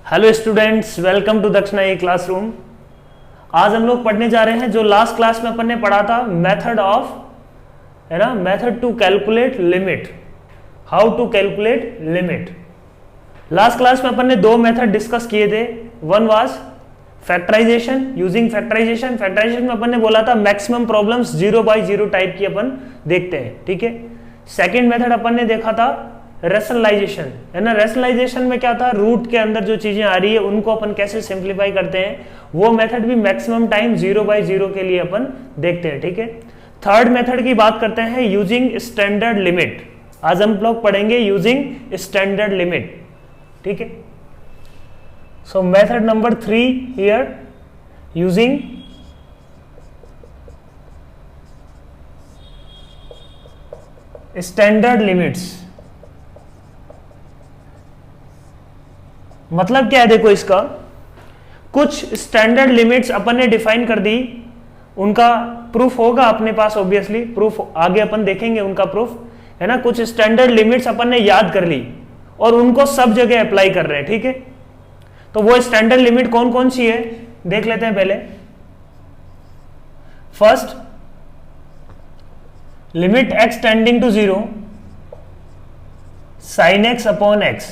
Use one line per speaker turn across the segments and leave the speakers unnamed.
Hello students, welcome to दक्षिणा ई classroom. आज हम लोग पढ़ने जा रहे हैं जो लास्ट क्लास में अपन ने पढ़ा था, मेथड ऑफ, है ना, method to calculate limit, how to calculate limit. Last class में अपन ने दो मेथड डिस्कस किए थे। One was factorization, using factorization. Factorization में अपन ने बोला था मैक्सिमम प्रॉब्लम्स 0 by 0 टाइप की अपन देखते हैं, ठीक है। सेकेंड मेथड अपन ने देखा था रैशनलाइजेशन, है ना। रैशनलाइजेशन में क्या था, रूट के अंदर जो चीजें आ रही है उनको अपन कैसे सिंप्लीफाई करते हैं, वो मेथड भी मैक्सिमम टाइम 0 by 0 के लिए अपन देखते हैं, ठीक है। थर्ड मेथड की बात करते हैं, यूजिंग स्टैंडर्ड लिमिट। आज हम लोग पढ़ेंगे यूजिंग स्टैंडर्ड लिमिट, ठीक है। सो method number 3 here, using standard limits. मतलब क्या है, देखो इसका कुछ स्टैंडर्ड लिमिट्स अपन ने डिफाइन कर दी, उनका प्रूफ होगा अपने पास, ऑब्वियसली प्रूफ आगे अपन देखेंगे उनका प्रूफ, है ना। कुछ स्टैंडर्ड लिमिट्स अपन ने याद कर ली और उनको सब जगह अप्लाई कर रहे हैं, ठीक है। तो वो स्टैंडर्ड लिमिट कौन कौन सी है देख लेते हैं पहले। First, limit x tending to 0 sin x upon x,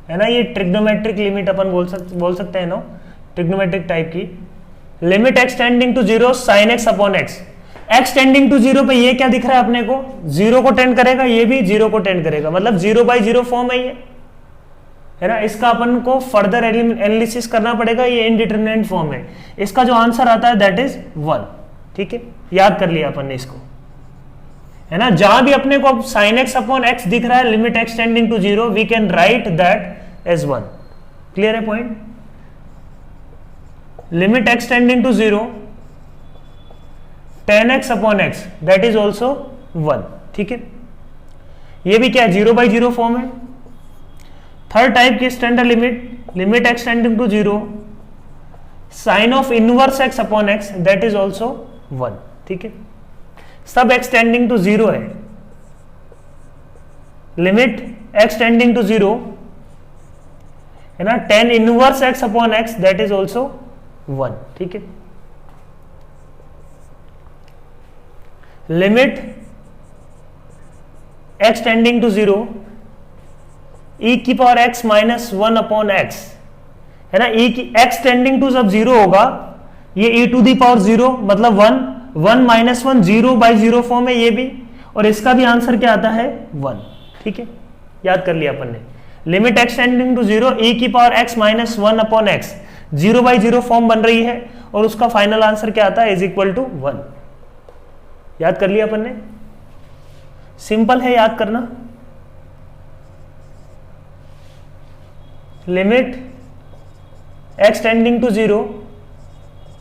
है ना। ये ट्रिग्नोमेट्रिक लिमिट अपन बोल सकते हैं ना, ट्रिग्नोमेट्रिक टाइप की। Limit x tending to 0 sin x upon x। x tending to 0 पे ये क्या दिख रहा है अपने को, 0 को टेंड करेगा, ये भी 0 को टेंड करेगा, मतलब 0 by 0 फॉर्म है ये, है ना। इसका अपन को फर्दर एनालिसिस करना पड़ेगा, ये इनडिटरमिनेट फॉर्म है। इसका जो आंसर आता है दैट इज 1, ठीक है। याद कर लिया अपन ने इसको, है ना। जहां भी अपने को sin x अपॉन x दिख रहा है, limit x tending to 0, we can write that as 1। Clear है point. Limit x tending to 0 tan x upon x, that is also 1, ठीक है। ये भी क्या है, 0 by 0 फॉर्म है। थर्ड टाइप की standard limit, limit x tending to 0 sine of inverse x upon x, that is also 1, ठीक है। सब x टेंडिंग टू 0 है। लिमिट x टेंडिंग टू 0, है ना, tan inverse x upon x, that is also 1, ठीक है। Limit x tending to 0 e की power x minus 1 upon x, है ना। e की x टेंडिंग टू जब 0 होगा, ये e टू दी पावर 0 मतलब 1 माइनस 1 0 by 0 फॉर्म है ये भी, और इसका भी आंसर क्या आता है 1, ठीक है। याद कर लिया अपन ने। Limit x tending to 0 e की power x minus 1 upon x, 0 by 0 form बन रही है, और उसका फाइनल आंसर क्या आता है, इज इक्वल टू 1। याद कर लिया अपन ने, सिंपल है याद करना। Limit x tending to 0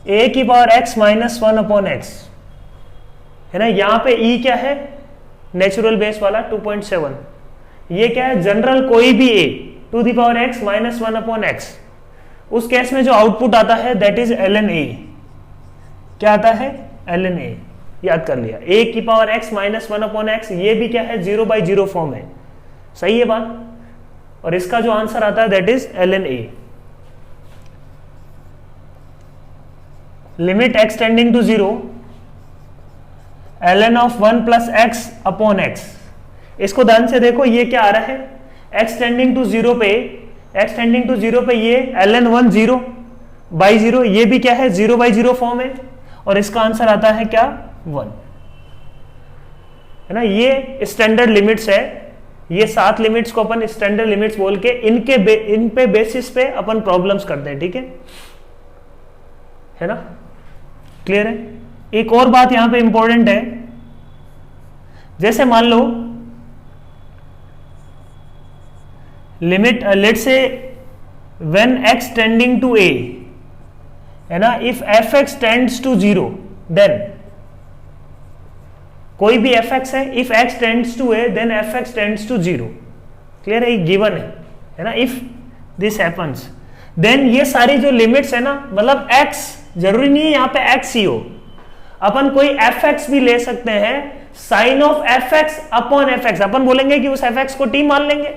a की power x minus 1 upon x, है ना। यहां पे e क्या है, नेचुरल बेस वाला 2.7, ये क्या है, जनरल कोई भी a to the power x minus 1 upon x। उस केस में जो आउटपुट आता है दैट इज ln a। क्या आता है, ln a। याद कर लिया, a की power x minus 1 upon x, ये भी क्या है, 0 by 0 फॉर्म है, सही है बात। और इसका जो आंसर आता है that is ln a। Limit x tending to 0 ln of 1 plus x upon x। इसको ध्यान से देखो, ये क्या आ रहा है, x टेंडिंग टू 0 पे, x टेंडिंग टू 0 पे ये ln 1 0 by 0, ये भी क्या है, 0 by 0 फॉर्म है, और इसका आंसर आता है क्या, 1, है ना। ये स्टैंडर्ड लिमिट्स है, ये 7 लिमिट्स को अपन स्टैंडर्ड लिमिट्स बोल के इन पे बेसिस पे अपन प्रॉब्लम्स करते हैं, ठीक है ना। क्लियर है। एक और बात यहां पे इंपॉर्टेंट है, जैसे मान लो limit, let say when x tending to a, है ना, if fx tends to 0, then कोई भी fx है, if x tends to a then fx tends to 0। Clear है, गिवन है ना। इफ दिस हैपेंस देन ये सारी जो लिमिट्स है ना, मतलब x जरूरी नहीं है यहां पे x ही हो, अपन कोई fx भी ले सकते हैं, sine of fx upon fx। अपन बोलेंगे कि उस fx को t मान लेंगे,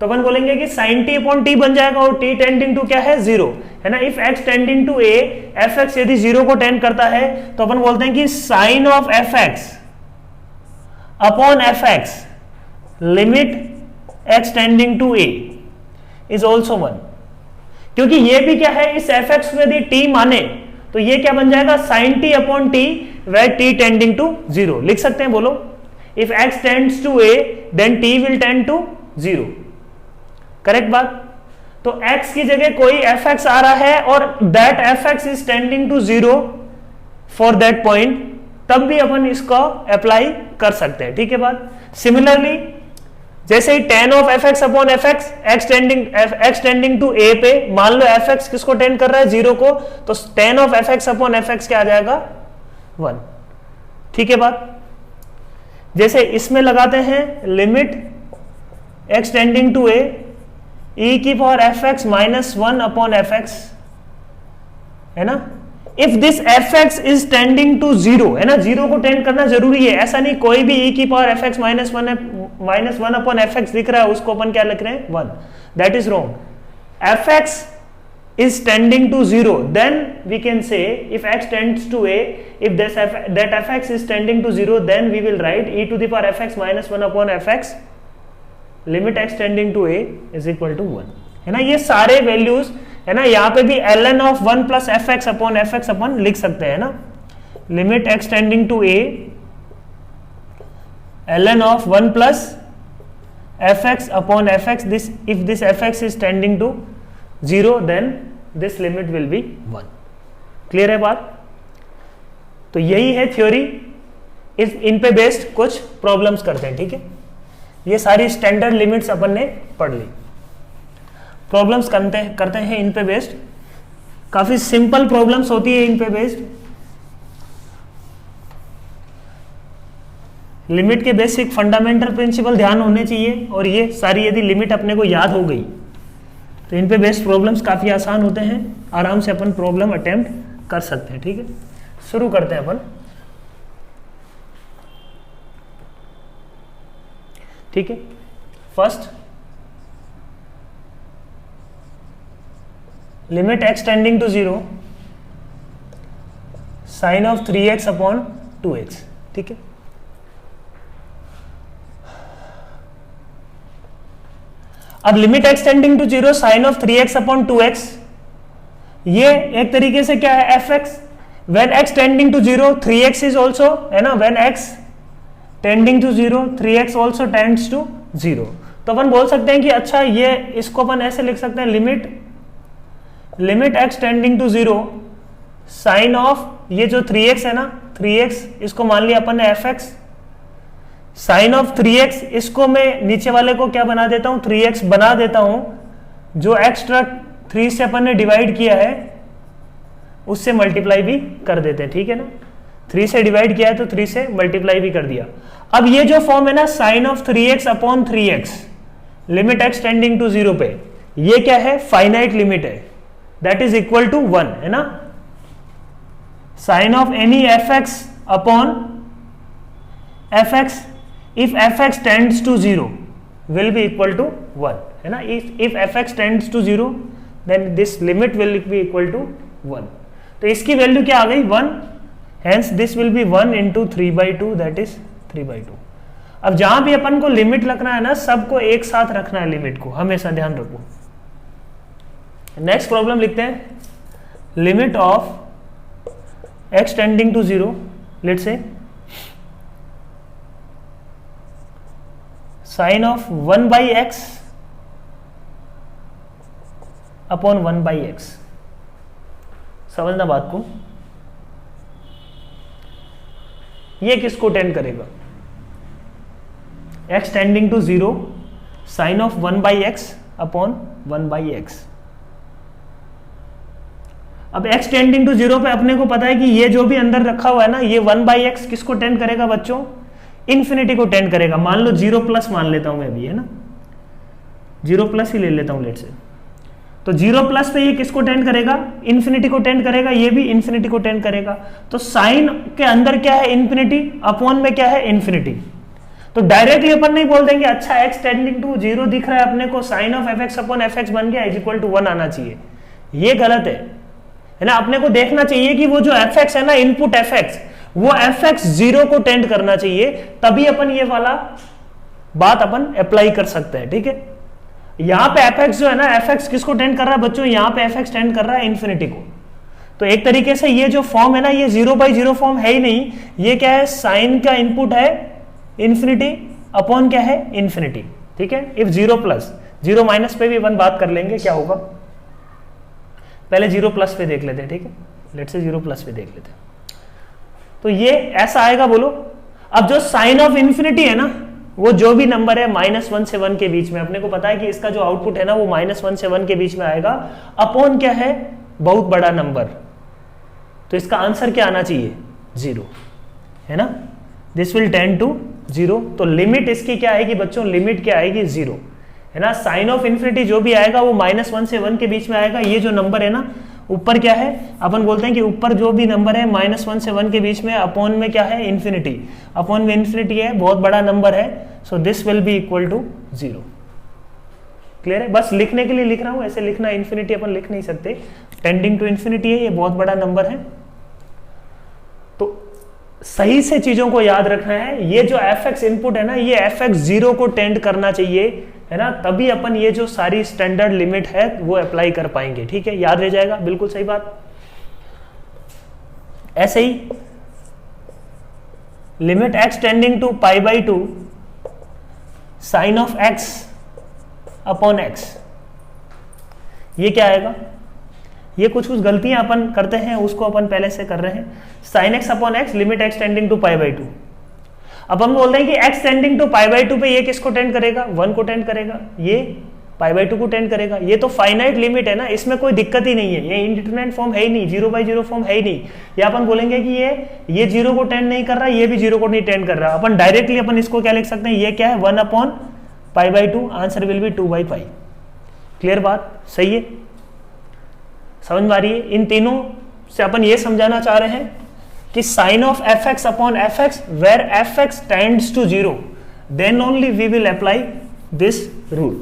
तो अपन बोलेंगे कि sin t अपॉन टी बन जाएगा और t टेंडिंग टू क्या है 0 है ना। If x tending to a, fx यदि 0 को टेंड करता है तो अपन बोलते हैं कि sin of fx upon fx limit x tending to a is also 1, क्योंकि ये भी क्या है, इस fx को यदि t माने तो ये क्या बन जाएगा sin t upon t where t tending to 0। लिख सकते हैं, बोलो if x tends to a then t will tend to 0, correct बात। तो x की जगह कोई fx आ रहा है और that fx is tending to 0 for that point, तब भी अपन इसको अप्लाई कर सकते हैं, ठीक है बात। सिमिलरली जैसे ही tan of fx upon fx x tending to a पे, मान लो fx किसको टेंड कर रहा है 0 को, तो tan of fx upon fx क्या आ जाएगा 1, ठीक है बात। जैसे इसमें लगाते हैं limit x tending to a e की power fx minus 1 upon fx, है ना। If this fx is tending to 0, है ना, 0 को टेंड करना जरूरी है, ऐसा नहीं कोई भी e की power fx minus 1 upon fx दिख रहा है उसको अपन क्या लिख रहे हैं 1, that is wrong. fx is tending to 0, then we can say if x tends to a, if that fx is tending to 0, then we will write e to the power fx minus 1 upon fx limit x tending to a is equal to 1, है ना। ये सारे values, है ना, यहाँ पे भी ln of 1 plus fx अपन लिख सकते हैं ना। Limit x tending to a ln of 1 plus fx upon fx, this if this fx is tending to 0 then this limit will be 1। Clear है बात। तो यही है थ्योरी, इन पे बेस्ड कुछ प्रॉब्लम्स करते हैं, ठीक है। ये सारी स्टैंडर्ड लिमिट्स अपन ने पढ़ ली, प्रॉब्लम्स करते हैं इन पे बेस्ड। काफी सिंपल प्रॉब्लम्स होती है इन पे बेस्ड। लिमिट के बेसिक फंडामेंटल प्रिंसिपल ध्यान होने चाहिए, और ये सारी यदि लिमिट अपने को याद हो गई तो इन पे बेस्ड प्रॉब्लम्स काफी आसान होते हैं, आराम से अपन प्रॉब्लम अटेम्प्ट कर सकते हैं, ठीक है। शुरू करते हैं अपन, ठीक है। First, limit x tending to 0 sine of 3x upon 2x, ठीक है। अब limit x tending to 0 sine of 3x upon 2x, ये एक तरीके से क्या है fx, when x tending to 0 3x is also, है ना, when x tending to 0 3x also tends to 0। तो अपन बोल सकते हैं कि अच्छा ये इसको अपन ऐसे लिख सकते हैं, limit x tending to 0 sine of ये जो 3x है ना, 3x इसको मान लिया अपन ने fx, साइन ऑफ 3x इसको मैं नीचे वाले को क्या बना देता हूं 3x बना देता हूं, जो एक्स्ट्रा 3 से अपन ने डिवाइड किया है उससे मल्टीप्लाई भी कर देते हैं, ठीक है ना। 3 से डिवाइड किया है तो 3 से मल्टीप्लाई भी कर दिया। अब ये जो फॉर्म है ना sine of 3x upon 3x limit x tending to 0 पे, ये क्या है, फाइनाइट लिमिट है, दैट इज इक्वल टू 1, है ना। Sine of any fx upon fx if fx tends to 0 will be equal to 1, है ना। if fx tends to 0 then this limit will be equal to 1, तो इसकी value क्या आ गई 1, hence this will be 1 into 3/2 that is 3/2। अब जहां भी अपन को लिमिट रखना है ना, सबको एक साथ रखना है, लिमिट को हमेशा ध्यान रखो। नेक्स्ट प्रॉब्लम लिखते हैं, limit of x tending to 0, let's say sine of 1/x upon 1/x। समझना बात को, ये किसको टेंड करेगा, x tending to 0 sine of 1/x upon 1/x। अब x टेंडिंग टू 0 पे अपने को पता है कि ये जो भी अंदर रखा हुआ है ना, ये 1/x किसको टेंड करेगा बच्चों, इन्फिनिटी को टेंड करेगा। मान लो 0 प्लस मान लेता हूं मैं भी, है ना, 0 प्लस ही ले लेता हूं लेट से। तो 0 प्लस पे ये किसको टेंड करेगा, इन्फिनिटी को टेंड करेगा, ये भी इन्फिनिटी को टेंड करेगा। तो साइन के अंदर क्या है इन्फिनिटी, अपॉन में क्या है इन्फिनिटी, तो डायरेक्टली अपन नहीं बोल देंगे अच्छा x टेंडिंग टू 0 दिख रहा है अपने को, sine of fx upon fx बन गया इज इक्वल टू 1 आना चाहिए, ये गलत है ना। अपने को देखना चाहिए कि वो जो fx है ना, इनपुट fx, वो fx 0 को टेंड करना चाहिए, तभी अपन ये वाला बात अपन अप्लाई कर सकते हैं, ठीक है। यहां पे fx जो है ना, fx किसको टेंड कर रहा है बच्चों, यहां पे fx टेंड कर रहा है इंफिनिटी को। तो एक तरीके से ये जो फॉर्म है ना, ये 0/0 फॉर्म है ही नहीं, ये क्या है, साइन का इनपुट है इंफिनिटी अपॉन क्या है, इंफिनिटी, ठीक है। इफ 0 प्लस 0 माइनस पे भी अपन बात कर लेंगे क्या होगा, पहले 0 प्लस पे देख लेते हैं, ठीक है। लेट्स से 0 प्लस पे देख लेते हैं, तो ये ऐसा आएगा, बोलो। अब जो साइन ऑफ इंफिनिटी है ना, वो जो भी नंबर है -1 से 1 के बीच में, अपने को पता है कि इसका जो आउटपुट है ना वो -1 से 1 के बीच में आएगा, अपॉन क्या है, बहुत बड़ा नंबर, तो इसका आंसर क्या आना चाहिए, 0, है ना। दिस विल टेंड टू 0, तो लिमिट इसकी क्या आएगी बच्चों, लिमिट क्या आएगी, 0, है ना। साइन ऑफ इंफिनिटी जो भी आएगा वो -1 से 1 के बीच में आएगा। ये जो नंबर है ना ऊपर क्या है, अपन बोलते हैं कि ऊपर जो भी नंबर है -1 से 1 के बीच में, अपॉन में क्या है, इंफिनिटी, अपॉन में इंफिनिटी है, बहुत बड़ा नंबर है, so this will be equal to 0। Clear है, बस लिखने के लिए लिख रहा हूं, ऐसे लिखना इंफिनिटी अपन लिख नहीं सकते, टेंडिंग टू इंफिनिटी है, ये बहुत बड़ा नंबर है। तो सही से चीजों को याद रखना है, ये जो fx इनपुट है ना, ये fx 0 को टेंड करना चाहिए, है ना, तभी अपन ये जो सारी स्टैंडर्ड लिमिट है वो अप्लाई कर पाएंगे, ठीक है, याद रह जाएगा, बिल्कुल सही बात। ऐसे ही limit x tending to π/2 sine of x upon x, ये क्या आएगा, ये कुछ गलतियां अपन करते हैं, उसको अपन पहले से कर रहे हैं। Sine x upon x, limit x tending to π/2, अब हम बोल रहे हैं कि x टेंडिंग टू π/2 पे ये किसको टेंड करेगा, 1 को टेंड करेगा, ये π/2 को टेंड करेगा। ये तो फाइनाइट लिमिट है ना, इसमें कोई दिक्कत ही नहीं है, ये इंडिटरमिनेट फॉर्म है ही नहीं, 0/0 फॉर्म है ही नहीं। ये अपन बोलेंगे कि ये 0 को टेंड नहीं कर रहा, ये भी 0 को नहीं टेंड कर रहा, अपन डायरेक्टली अपन इसको क्या लिख सकते हैं, ये क्या है, 1 upon π/2, answer will be 2/π। Clear बात, सही है, समझ में आ रही है। इन तीनों से अपन ये समझाना चाह रहे हैं कि sine of fx upon fx, where fx tends to 0, then only we will apply this rule,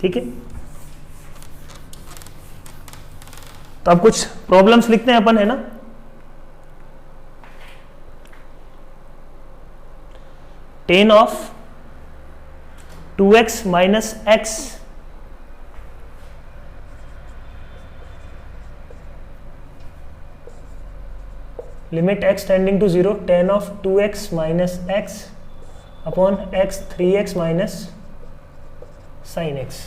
ठीक है। तो अब कुछ प्रॉब्लम्स लिखते हैं अपन, है ना। tan of 2x minus x limit x tending to 0, tan of 2x minus x upon x 3x minus sine x।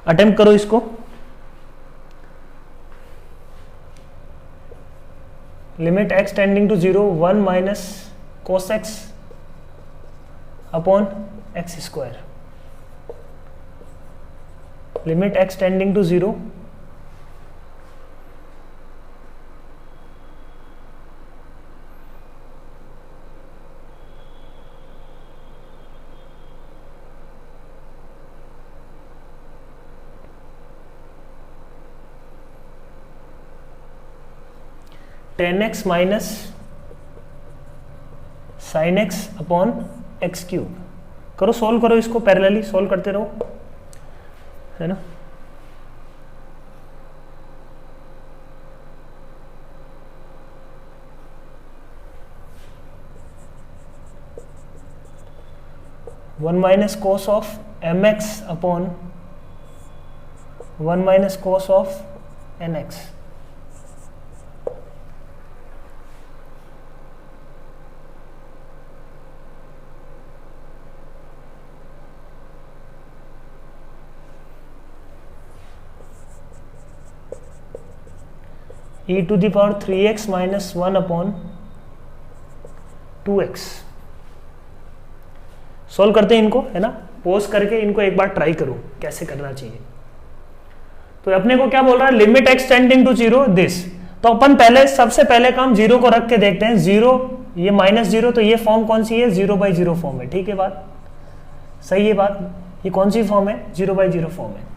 Attempt करो इसको। Limit x tending to 0, 1 minus cos x upon x square, limit x tending to 0, tan x minus sine x upon x cube. करो, solve करो इसको, parallelly solve करते रहो, है ना। One minus cos of m x upon 1 minus cos of n x. e to the power 3x minus 1 upon 2x। Solve करते हैं इनको, है ना, पोज करके इनको एक बार ट्राई करो कैसे करना चाहिए। तो अपने को क्या बोल रहा है, limit x tending to 0 this, तो अपन पहले सबसे पहले काम 0 को रख के देखते हैं। 0 ये -0, तो ये फॉर्म कौन सी है, 0/0 फॉर्म है, ठीक है, बात सही है। बात ये कौन सी फॉर्म है, 0/0 फॉर्म है।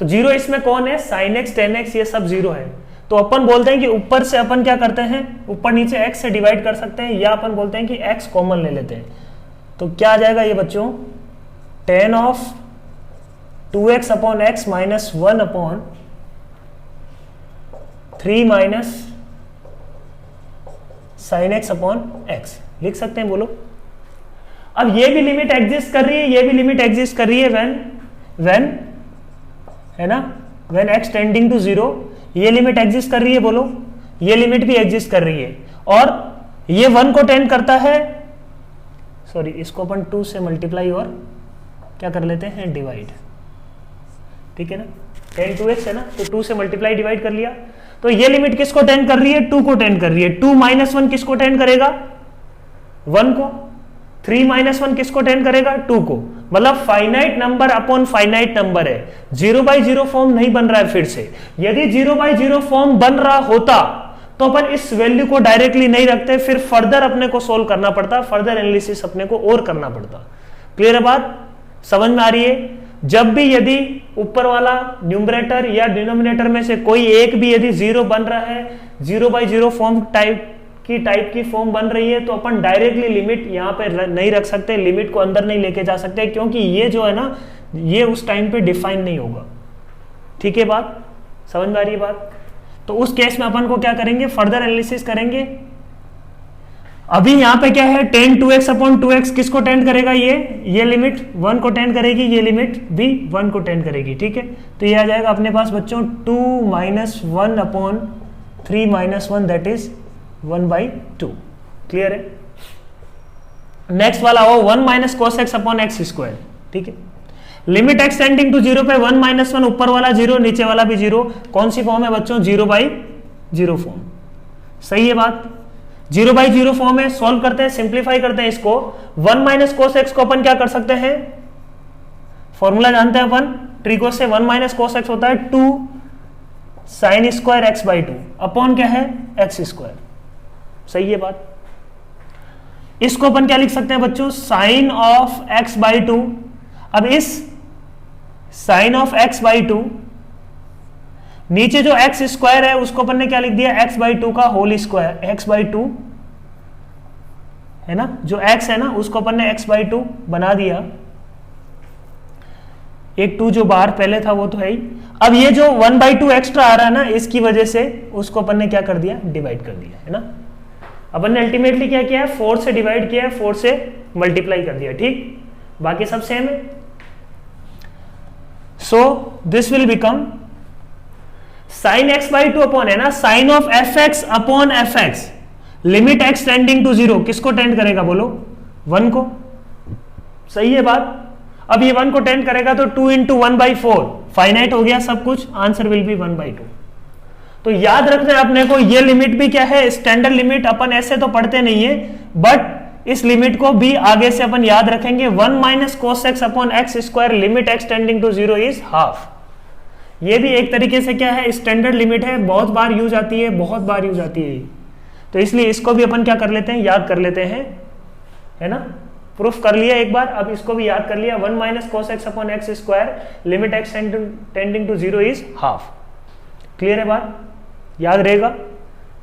तो 0 इसमें कौन है, sin x tan x, ये सब 0 है। तो अपन बोलते हैं कि ऊपर से अपन क्या करते हैं, ऊपर नीचे x से डिवाइड कर सकते हैं, या अपन बोलते हैं कि x कॉमन ले लेते हैं। तो क्या आ जाएगा ये बच्चों, tan of 2x upon x minus 1 upon 3 minus sine x upon x लिख सकते हैं, बोलो। अब ये भी लिमिट एग्जिस्ट कर रही है, ये भी लिमिट एग्जिस्ट कर रही है व्हेन है ना, व्हेन x टेंडिंग टू 0, ये लिमिट एग्जिस्ट कर रही है, बोलो। ये लिमिट भी एग्जिस्ट कर रही है, और ये 1 को टेंड करता है, सॉरी इसको अपन 2 से मल्टीप्लाई और क्या कर लेते हैं, डिवाइड, ठीक है ना, tan 2x है ना, तो 2 से मल्टीप्लाई डिवाइड कर लिया। तो ये लिमिट किसको टेंड कर रही है, 2 को टेंड कर रही है। 2 माइनस 1 किसको टेंड करेगा, 1 को। 3 माइनस 1 किसको टेंड करेगा, 2 को। मतलब finite number upon finite number है, 0/0 फॉर्म नहीं बन रहा है। फिर से यदि 0/0 फॉर्म बन रहा होता तो अपन इस वैल्यू को डायरेक्टली नहीं रखते, फिर फर्दर अपने को सोल्व करना पड़ता, फर्दर एनालिसिस अपने को और करना पड़ता। क्लियर है बात, समझ में आ रही है। जब भी यदि ऊपर वाला न्यूमरेटर या डिनोमिनेटर में से कोई एक भी यदि 0 बन रहा है, 0/0 फॉर्म टाइप की फॉर्म बन रही है, तो अपन डायरेक्टली लिमिट यहाँ पे नहीं रख सकते, लिमिट को अंदर नहीं लेके जा सकते, क्योंकि ये जो है ना, ये उस टाइम पे डिफाइन नहीं होगा। ठीक है बात, समझ में आ रही है बात। तो उस केस में अपन को क्या करेंगे, फर्दर एनालिसिस करेंगे। अभी यहाँ पे क्या है, tan 2x अपॉन 2x किसको टेंड करेगा, ये लिमिट 1 को टेंड करेगी, ये लिमिट भी 1 को टेंड करेगी। ठीक है, तो ये आ जाएगा अपने पास बच्चों 2 minus 1 upon 3 minus 1 that is 1/2। Clear है। नेक्स्ट वाला हो 1 minus cos x upon x square. ठीक है, लिमिट एक्स टेंडिंग टू 0 पे 1 माइनस 1, ऊपर वाला 0 नीचे वाला भी 0। कौन सी फॉर्म है बच्चों, 0/0 फॉर्म। सही है बात, 0/0 फॉर्म है। सॉल्व करते हैं, सिंप्लीफाई करते हैं इसको। 1 माइनस कोस एक्स को अपन क्या कर सकते हैं, फॉर्मूला जानते हैं अपन, ट्रिको से। 1 माइनस कोस एक्स होता है 2 साइन स्क्वायर x/2 अपॉन क्या है, एक्स स्क्वायर। सही है बात। इसको अपन क्या लिख सकते हैं बच्चों, साइन ऑफ x/2। अब इस साइन ऑफ x/2 नीचे जो x स्क्वायर है उसको अपन ने क्या लिख दिया, x/2 का होल स्क्वायर, x/2 है ना, जो x है ना उसको अपन ने x/2 बना दिया। एक 2 जो बाहर पहले था वो तो है ही। अब ये जो 1/2 एक्स्ट्रा आ रहा है ना, इसकी वजह से उसको अपन ने क्या कर दिया, डिवाइड कर दिया, है ना। अपन ने अल्टीमेटली क्या किया है, 4 से डिवाइड किया है, 4 से मल्टीप्लाई कर दिया। ठीक, बाकी सब सेम है। So this will become sine x/2 upon, है ना, sine of fx upon fx, limit x tending to 0 किसको टेंड करेगा, बोलो, 1 को। सही है बात। अब ये 1 को टेंड करेगा तो 2 इंटू 1/4, फाइनाइट हो गया सब कुछ, आंसर विल बी 1/2। तो याद रखना है अपने को, ये लिमिट भी क्या है, स्टैंडर्ड लिमिट। अपन ऐसे तो पढ़ते नहीं है, बट इस लिमिट को भी आगे से अपन याद रखेंगे। 1 minus cos x upon x square, limit x tending to 0 is half. ये भी एक तरीके से क्या है, स्टैंडर्ड लिमिट है, बहुत बार यूज आती है, बहुत बार यूज आती है। तो इसलिए इसको भी अपन क्या कर लेते हैं, याद कर लेते हैं, है ना। प्रूफ कर लिया एक बार, अब इसको भी याद कर लिया। 1 minus cos x upon x square, limit x tending to 0 is half. Clear है बात, याद रहेगा,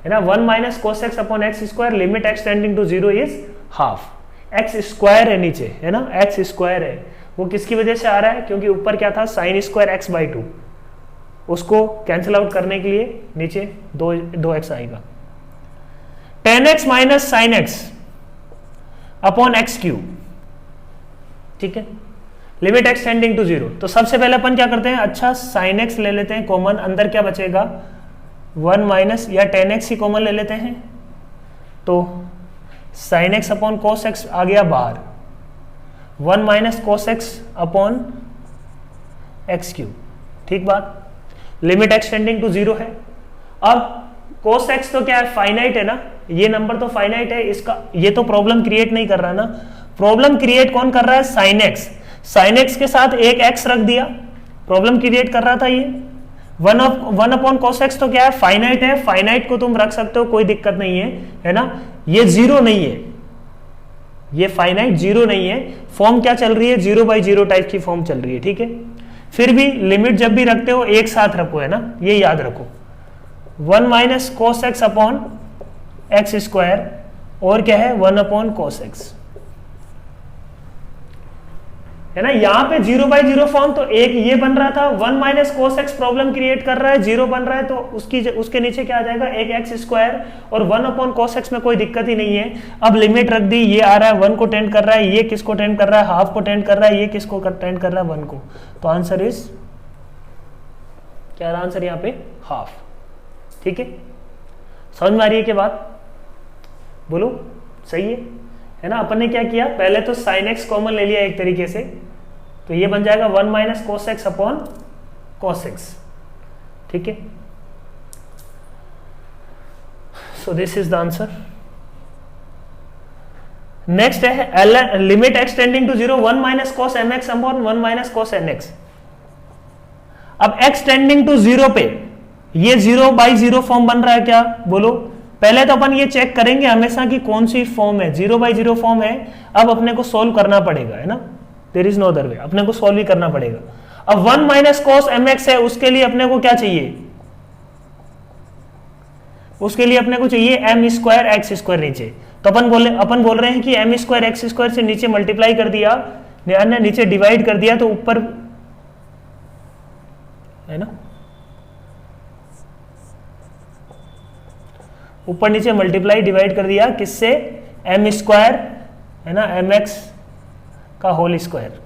है ना। 1 minus cos x upon x square, limit x tending to 0 is half. X square है नीचे, है ना, एक्स स्क्वायर है, वो किसकी वजह से आ रहा है, क्योंकि ऊपर क्या था, साइन स्क्वायर x/2, उसको कैंसिल आउट करने के लिए नीचे 2x आएगा। tan x minus sine x upon x3। ठीक है, लिमिट x टेंडिंग टू 0। तो सबसे पहले अपन क्या करते हैं, अच्छा साइन x ले लेते हैं कॉमन, अंदर क्या बचेगा, 1 माइनस, या tan x ही कॉमन ले लेते हैं, तो sine x upon cos x आ गया बाहर, 1 minus cos x upon x3। ठीक बात, लिमिट एक्स टेंडिंग टू 0 है। अब कोस एक्स तो क्या है, फाइनाइट है ना, ये नंबर तो फाइनाइट है, इसका ये तो प्रॉब्लम क्रिएट नहीं कर रहा ना। प्रॉब्लम क्रिएट कौन कर रहा है, साइन एक्स। साइन एक्स के साथ एक एक्स रख दिया, प्रॉब्लम क्रिएट कर रहा था ये। 1 अपॉन कोस एक्स तो क्या है, फाइनाइट है, फाइनाइट को तुम रख सकते हो, कोई दिक्कत नहीं है ना। ये 0 नहीं है, ये फाइनाइट 0 नहीं है। फॉर्म क्या चल रही है, 0/0 टाइप की फॉर्म चल रही है। ठीक है, फिर भी लिमिट जब भी रखते हो एक साथ रखो, है ना, ये याद रखो। 1 minus cos x upon x square, और क्या है 1 अपॉन कोस एक्स, है ना। यहां पे 0/0 फॉर्म तो एक ये बन रहा था, 1 minus cos x problem create कर रहा है, 0 बन रहा है, तो उसके नीचे क्या आ जाएगा, एक एक्स स्क्वायर और 1 अपॉन कोस एक्स में कोई दिक्कत ही नहीं है। अब लिमिट रख दी, ये आ रहा है 1 को टेंड कर रहा है, ये किसको टेंड कर रहा है, हाफ को टेंड कर रहा है, ये किसको टेंड कर रहा है, 1 को। तो आंसर इज क्या, आंसर यहाँ पे हाफ। ठीक है, समझ में आ रही है क्या बात, बोलो सही है ना। अपन ने क्या किया, पहले तो साइन एक्स कॉमन ले लिया एक तरीके से, तो ये बन जाएगा 1 minus cos x upon cos x. ठीक है, so this is the answer. Next है limit x tending to 0 1 minus cos m x upon 1 minus cos n x. अब एक्स टेंडिंग टू 0 पे ये 0/0 फॉर्म बन रहा है क्या, बोलो। पहले तो अपन ये चेक करेंगे हमेशा कि कौन सी फॉर्म है, 0/0 फॉर्म है। अब अपने को सोल्व करना पड़ेगा, है ना, there is no other way, अपने को सोल्व ही करना पड़ेगा। अब 1 माइनस कोस एम एक्स है, उसके लिए अपने को क्या चाहिए, उसके लिए अपने को चाहिए एम स्क्वायर एक्स स्क्वायर नीचे। तो अपन बोल रहे हैं कि एम स्क्वायर एक्स स्क्वायर से नीचे मल्टीप्लाई कर दिया, नीचे डिवाइड कर दिया, तो ऊपर, है ना, ऊपर नीचे मल्टीप्लाई डिवाइड कर दिया किससे, एम स्क्वायर, है ना, एम एक्स का होल स्क्वायर।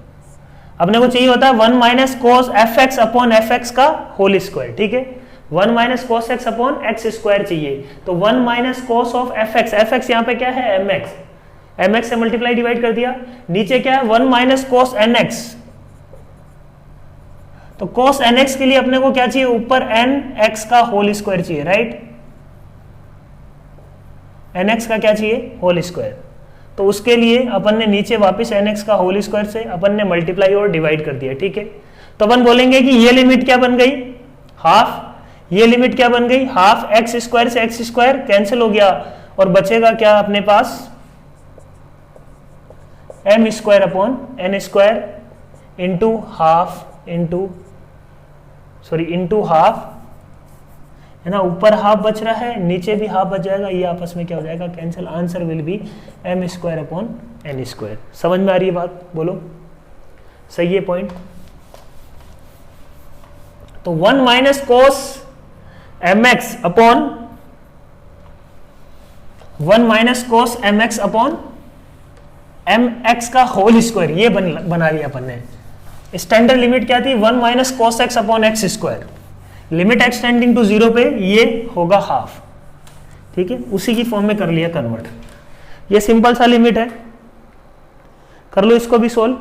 अपने को चाहिए होता है 1 माइनस कोस F x upon f x का होल स्क्वायर। ठीक है, 1 minus cos x upon x square चाहिए, तो 1 minus cos of f x यहाँ पे क्या है, एम एक्स से मल्टीप्लाई डिवाइड कर दिया। नीचे क्या है 1 माइनस कोस एन एक्स, तो कोस एन एक्स के लिए अपने को क्या चाहिए, ऊपर एन एक्स का होल स्क्वायर चाहिए, राइट, एन एक्स का क्या चाहिए, होल स्क्वायर। तो उसके लिए अपन ने नीचे वापस एन एक्स का होल स्क्वायर से अपन ने मल्टीप्लाई और डिवाइड कर दिया। ठीक है, तो अपन बोलेंगे कि ये लिमिट क्या बन गई, हाफ। ये लिमिट क्या बन गई, हाफ। एक्स स्क्वायर से एक्स स्क्वायर कैंसिल हो गया, और बचेगा क्या अपने पास, m square upon n square into half into half, है ना। ऊपर हाफ बच रहा है, नीचे भी हाफ बच जाएगा, ये आपस में क्या हो जाएगा, cancel. Answer will be m square upon n square. समझ में आ रही है बात, बोलो सही है पॉइंट। तो 1 minus cos m x upon 1 minus cos m x upon m x का होल स्क्वायर, ये बना लिया अपन ने। स्टैंडर्ड लिमिट क्या थी, 1 minus cos x upon x square. Limit x tending to 0 पे ये होगा हाफ। ठीक है, उसी की फॉर्म में कर लिया कन्वर्ट। ये सिंपल सा लिमिट है, कर लो इसको भी सोल्व।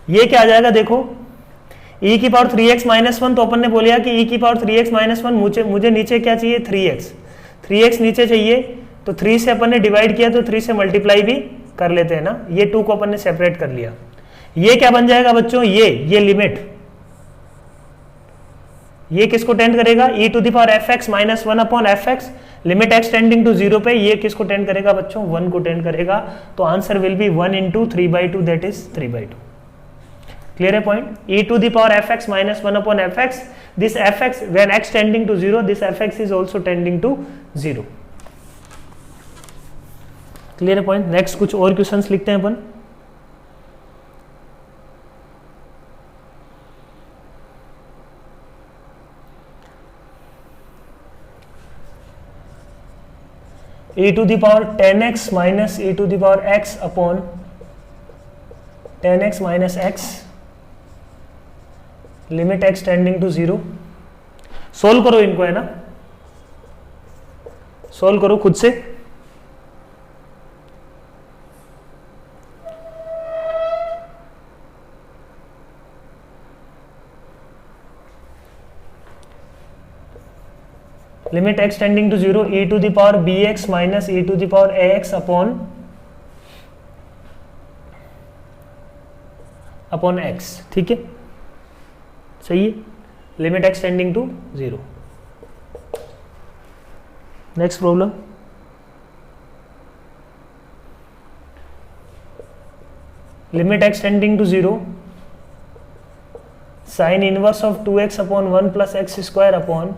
ये क्या आ जाएगा देखो, e की पावर 3x माइनस 1, तो अपन ने बोलिया कि e की पावर 3x माइनस 1, मुझे नीचे क्या चाहिए, 3x नीचे चाहिए, तो 3 से अपन ने डिवाइड किया, तो 3 से मल्टीप्लाई भी कर लेते हैं ना। ये 2 को अपन ने सेपरेट कर लिया। ये क्या बन जाएगा बच्चों, ये लिमिट, ये किसको टेंड करेगा, e to the power f x minus 1 upon f x. Limit x tending to 0 पे ये किसको टेंड करेगा बच्चों, 1 को टेंड करेगा। तो answer will be 1 into 3/2, that is 3/2। Clear है point. e to the power f x minus 1 upon f x, this f x when x tending to 0, this f x is also tending to 0। Clear है point. Next कुछ और questions लिखते हैं अपन। e to the power 10x minus e to the power x upon 10x minus x, limit x tending to 0। Solve करो इनको, है ना, सोल्व करो खुद से। Limit x tending to 0, e to the power bx minus e to the power ax upon x। ठीक है, सही है, limit x tending to 0। Next problem, limit x tending to 0, sine inverse of 2x upon 1 plus x square upon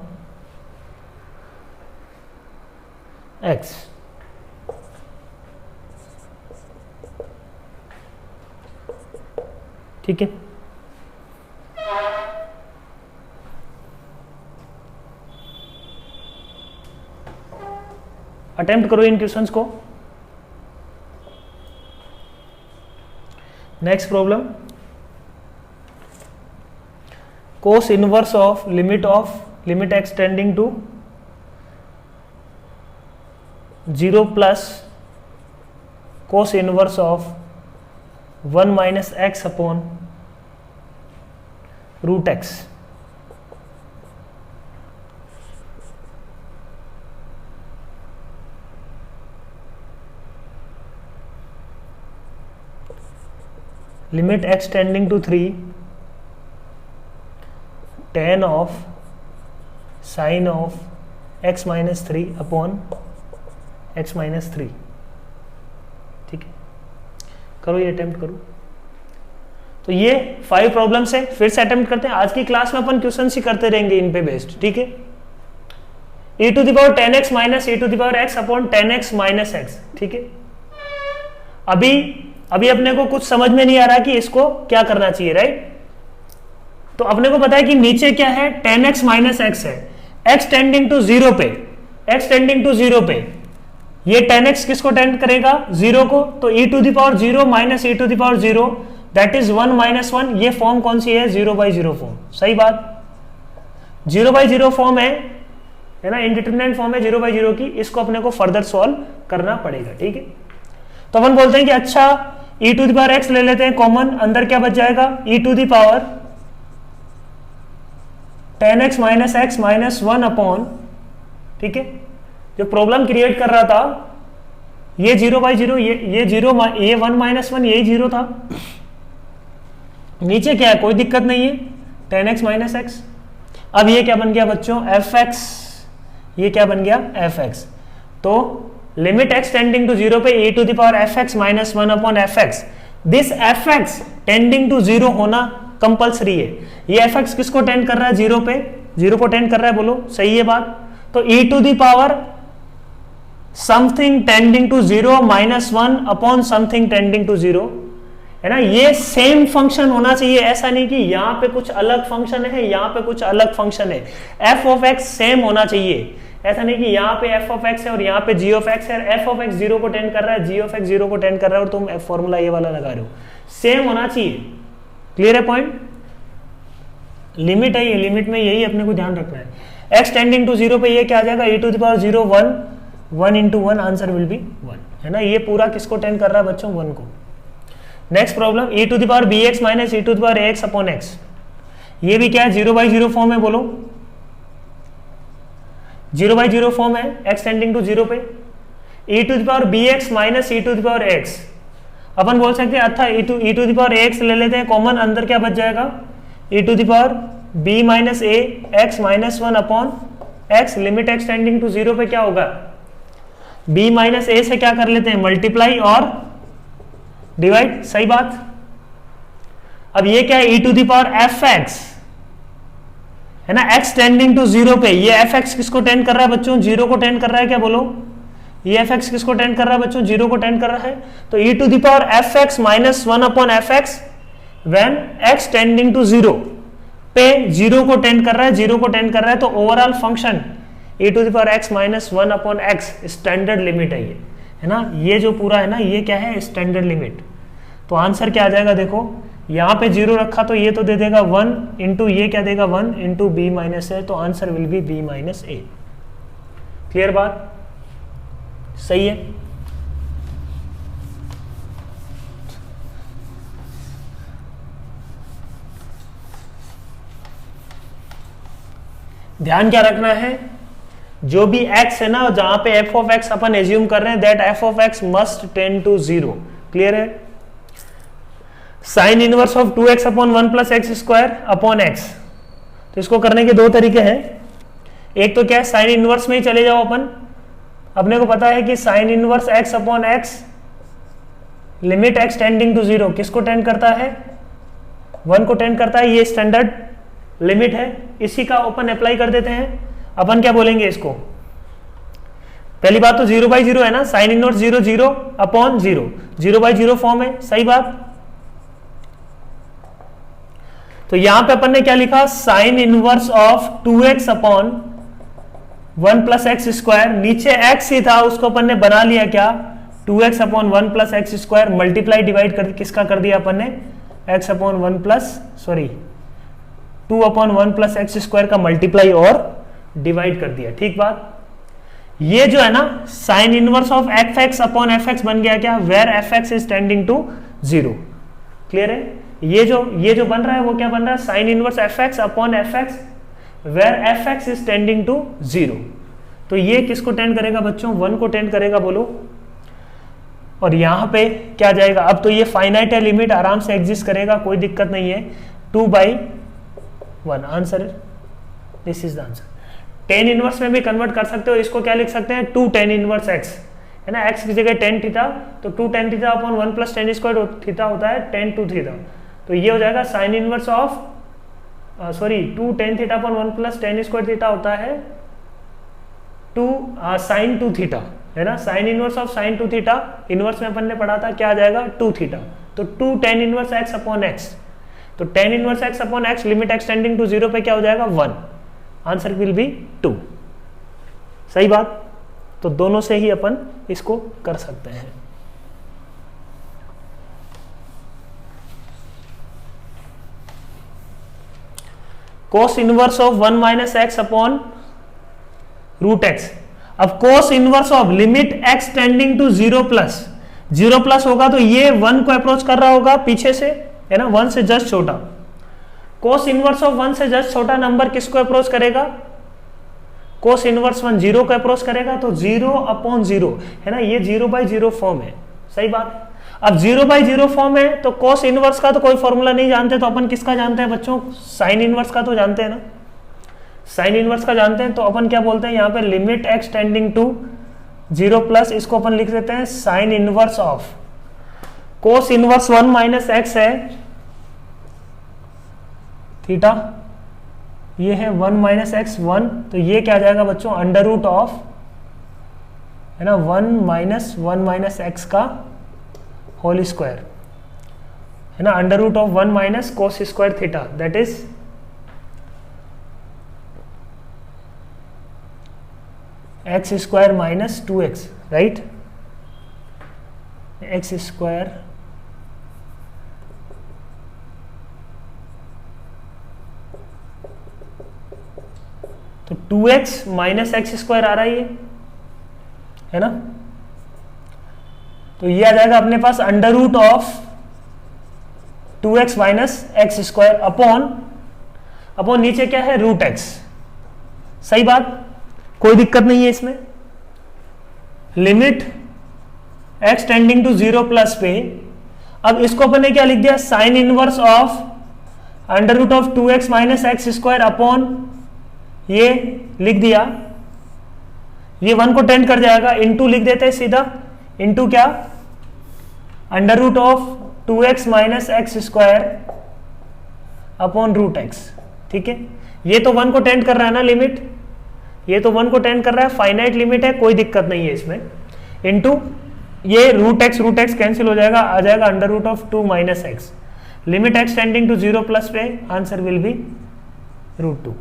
x. ठीक है, attempt करो इन questions को। Next problem, cos inverse of limit x tending to 0 plus cos inverse of 1 minus x upon root x. Limit x tending to 3 tan of sine of x minus 3 upon x minus 3। ठीक है, करो ये attempt करो। तो ये 5 problems है, फिर से अटेम्प्ट करते हैं। आज की क्लास में अपन क्वेश्चन ही करते रहेंगे इन पे बेस्ड। ठीक है, e to the power 10x minus e to the power x upon 10x minus x। ठीक है, अभी अपने को कुछ समझ में नहीं आ रहा कि इसको क्या करना चाहिए, राइट। तो अपने को पता है कि नीचे क्या है, 10x माइनस x है, x टेंडिंग टू 0 पे, x टेंडिंग टू 0 पे, ये 10x किसको टेंड करेगा, 0 को। तो e to the power 0 minus e to the power 0 that is 1 minus 1। ये फॉर्म कौन सी है, 0/0 फॉर्म। सही बात, 0/0 फॉर्म है ना, इनडिटरमिनेट फॉर्म है 0/0 की। इसको अपने को फर्दर सॉल्व करना पड़ेगा। ठीक है, तो अपन बोलते हैं कि अच्छा e to the power x ले लेते हैं कॉमन, अंदर क्या बच जाएगा, e to the power 10x minus x minus 1 upon, ठीक है, जो प्रॉब्लम क्रिएट कर रहा था ये 0/0, ये 0, ये 1 माइनस 1, यही 0 था। नीचे क्या है, कोई दिक्कत नहीं है, 10x माइनस x। अब ये क्या बन गया बच्चों, fx, ये क्या बन गया, fx। तो लिमिट x टेंडिंग टू 0 पे e to the power fx minus 1 upon fx, this fx tending to 0 होना कंपलसरी है। ये fx किसको टेंड कर रहा है, 0 पे, 0 को टेंड कर रहा है, बोलो सही है बात। तो e to the power something tending to 0 minus 1 upon something tending to 0 है ना, ये सेम फंक्शन होना चाहिए। ऐसा नहीं कि यहां पे कुछ अलग फंक्शन है, यहां पे कुछ अलग फंक्शन है। f ऑफ x सेम होना चाहिए। ऐसा नहीं कि यहाँ पे f ऑफ x है और यहाँ पे g ऑफ x है, f ऑफ x 0 को टेंड कर रहा है, g ऑफ x 0 को टेंड कर रहा है और तुम फॉर्मूला ये वाला लगा रहे हो, सेम होना चाहिए। क्लियर है पॉइंट, लिमिट है ये, लिमिट में यही अपने को ध्यान रखना है। x टेंडिंग टू 0 पे ये क्या आ जाएगा, e to the power 0 1, 1 into 1, answer will be 1 है ना। ये पूरा किसको टेंड कर रहा है बच्चों, 1 को। Next problem, e to the power bx minus e to the power ax upon x, ये भी क्या है, 0/0 फॉर्म है, बोलो 0/0 फॉर्म है, x टेंडिंग टू 0 पे, e to the power bx minus e to the power x। अपन बोल सकते हैं अच्छा e to the power x ले लेते हैं कॉमन, अंदर क्या बच जाएगा, e to the power b minus a x minus 1 upon x। Limit x tending to 0 पे क्या होगा, b माइनस a से क्या कर लेते हैं, मल्टीप्लाई और डिवाइड। सही बात। अब ये क्या है, e to the power fx है ना, x टेंडिंग टू 0 पे, ये fx किसको टेंड कर रहा है बच्चों, 0 को टेंड कर रहा है, क्या बोलो, ये fx किसको टेंड कर रहा है बच्चों, 0 को टेंड कर रहा है। तो e to the power fx minus 1 upon fx when x tending to 0 पे 0 को टेंड कर रहा है, 0 को टेंड कर रहा है, तो overall function e to the power x minus 1 upon x standard limit है ये, है ना। ये जो पूरा है ना, ये क्या है, स्टैंडर्ड लिमिट। तो आंसर क्या आ जाएगा, देखो यहाँ पे 0 रखा तो ये तो दे देगा 1 इंटू ये क्या देगा 1 इंटू बी माइनस ए, तो answer will be b minus a. Clear बात, सही है। ध्यान क्या रखना है, जो भी x है ना, जहां पे f ऑफ x अपन एज्यूम कर रहे हैं that f of x must tend to 0। Clear है। Sine inverse of 2x upon 1 plus x square upon x, तो इसको करने के दो तरीके हैं। एक तो क्या है, साइन इनवर्स में ही चले जाओ अपन, अपने को पता है कि sine inverse x upon x limit x tending to 0 किसको टेंड करता है, 1 को टेंड करता है, ये स्टैंडर्ड लिमिट है। इसी का अपन अप्लाई कर देते हैं। अपन क्या बोलेंगे इसको, पहली बात तो 0/0 है ना, साइन इनवर्स 0 0 अपॉन 0, 0/0 फॉर्म है, सही बात। तो यहां पे अपन ने क्या लिखा, sign inverse of 2x upon 1 plus x square, नीचे x ही था उसको अपन ने बना लिया क्या, 2x upon 1 plus x square, multiply divide कर किसका कर दिया अपन ने, x upon 1 plus 2 upon 1 plus x square का मल्टीप्लाई और डिवाइड कर दिया, ठीक बात। ये जो है ना sign inverse of f x upon f x बन गया क्या, where f x is tending to 0, clear है। ये जो बन रहा है वो क्या बन रहा है, sine inverse f x upon f x where f x is tending to 0। तो ये किसको टेंड करेगा बच्चों, 1 को टेंड करेगा, बोलो। और यहां पे क्या जाएगा, अब तो ये फाइनाइट है, लिमिट आराम से एग्जिस्ट करेगा, कोई दिक्कत नहीं है, 2/1 answer, this is the answer. Tan inverse में भी कन्वर्ट कर सकते हो, इसको क्या लिख सकते हैं, 2 tan इनवर्स एक्स, है ना, एक्स की जगह tan थीटा, तो 2 tan theta upon 1 plus tan square theta होता है tan 2 थीटा, तो ये हो जाएगा sign inverse of 2 tan theta upon 1 plus tan square theta होता है 2 साइन 2 थीटा, है ना, sign inverse of sine 2 theta, inverse में अपन ने पढ़ा था क्या आ जाएगा 2 थीटा, तो 2 tan inverse x upon x, तो tan inverse x upon x limit x tending to 0 पे क्या हो जाएगा 1, आंसर विल बी 2, सही बात। तो दोनों से ही अपन इसको कर सकते हैं। Cos inverse of 1 minus x upon root x, अब cos inverse of limit x tending to 0 plus होगा तो ये 1 को अप्रोच कर रहा होगा पीछे से, है ना, 1 से जस्ट छोटा। कोस इनवर्स ऑफ 1 से जस्ट छोटा नंबर किसको अप्रोच करेगा, कोस इनवर्स 1 0 को अप्रोच करेगा, तो 0 अपॉन 0, है ना, ये 0/0 फॉर्म है, सही बात। अब 0/0 फॉर्म है तो कोस इनवर्स का तो कोई फॉर्मूला नहीं जानते, तो अपन किसका जानते हैं बच्चों, साइन इनवर्स का तो जानते हैं ना, साइन इनवर्स का जानते हैं, तो अपन क्या बोलते हैं यहाँ पे, limit x tending to 0 plus, इसको अपन लिख देते हैं sine inverse of cos inverse 1 minus x है थीटा, ये है 1 माइनस एक्स 1, तो ये क्या आ जाएगा बच्चों, अंडर रूट ऑफ, है ना, 1 माइनस एक्स का होल स्क्वायर, है ना, under root of 1 minus cos square theta, that is x square minus 2x, right, x square तो 2x माइनस एक्स स्क्वायर आ रहा है ना, तो ये आ जाएगा अपने पास under root of 2x minus x square upon नीचे क्या है रूट x, सही बात, कोई दिक्कत नहीं है इसमें। Limit x tending to 0 plus पे, अब इसको अपन ने क्या लिख दिया, sine inverse of under root of 2x minus x square upon, ये लिख दिया, ये 1 को टेंड कर जाएगा, इनटू लिख देते हैं सीधा, इनटू क्या, under root of 2x minus x square upon root x, ठीक है। ये तो 1 को टेंड कर रहा है ना लिमिट, ये तो 1 को टेंड कर रहा है, फाइनाइट लिमिट है, कोई दिक्कत नहीं है इसमें, इनटू ये रूट x कैंसिल हो जाएगा, आ जाएगा under root of 2 minus x, limit x tending to 0 plus पे आंसर विल बी √2,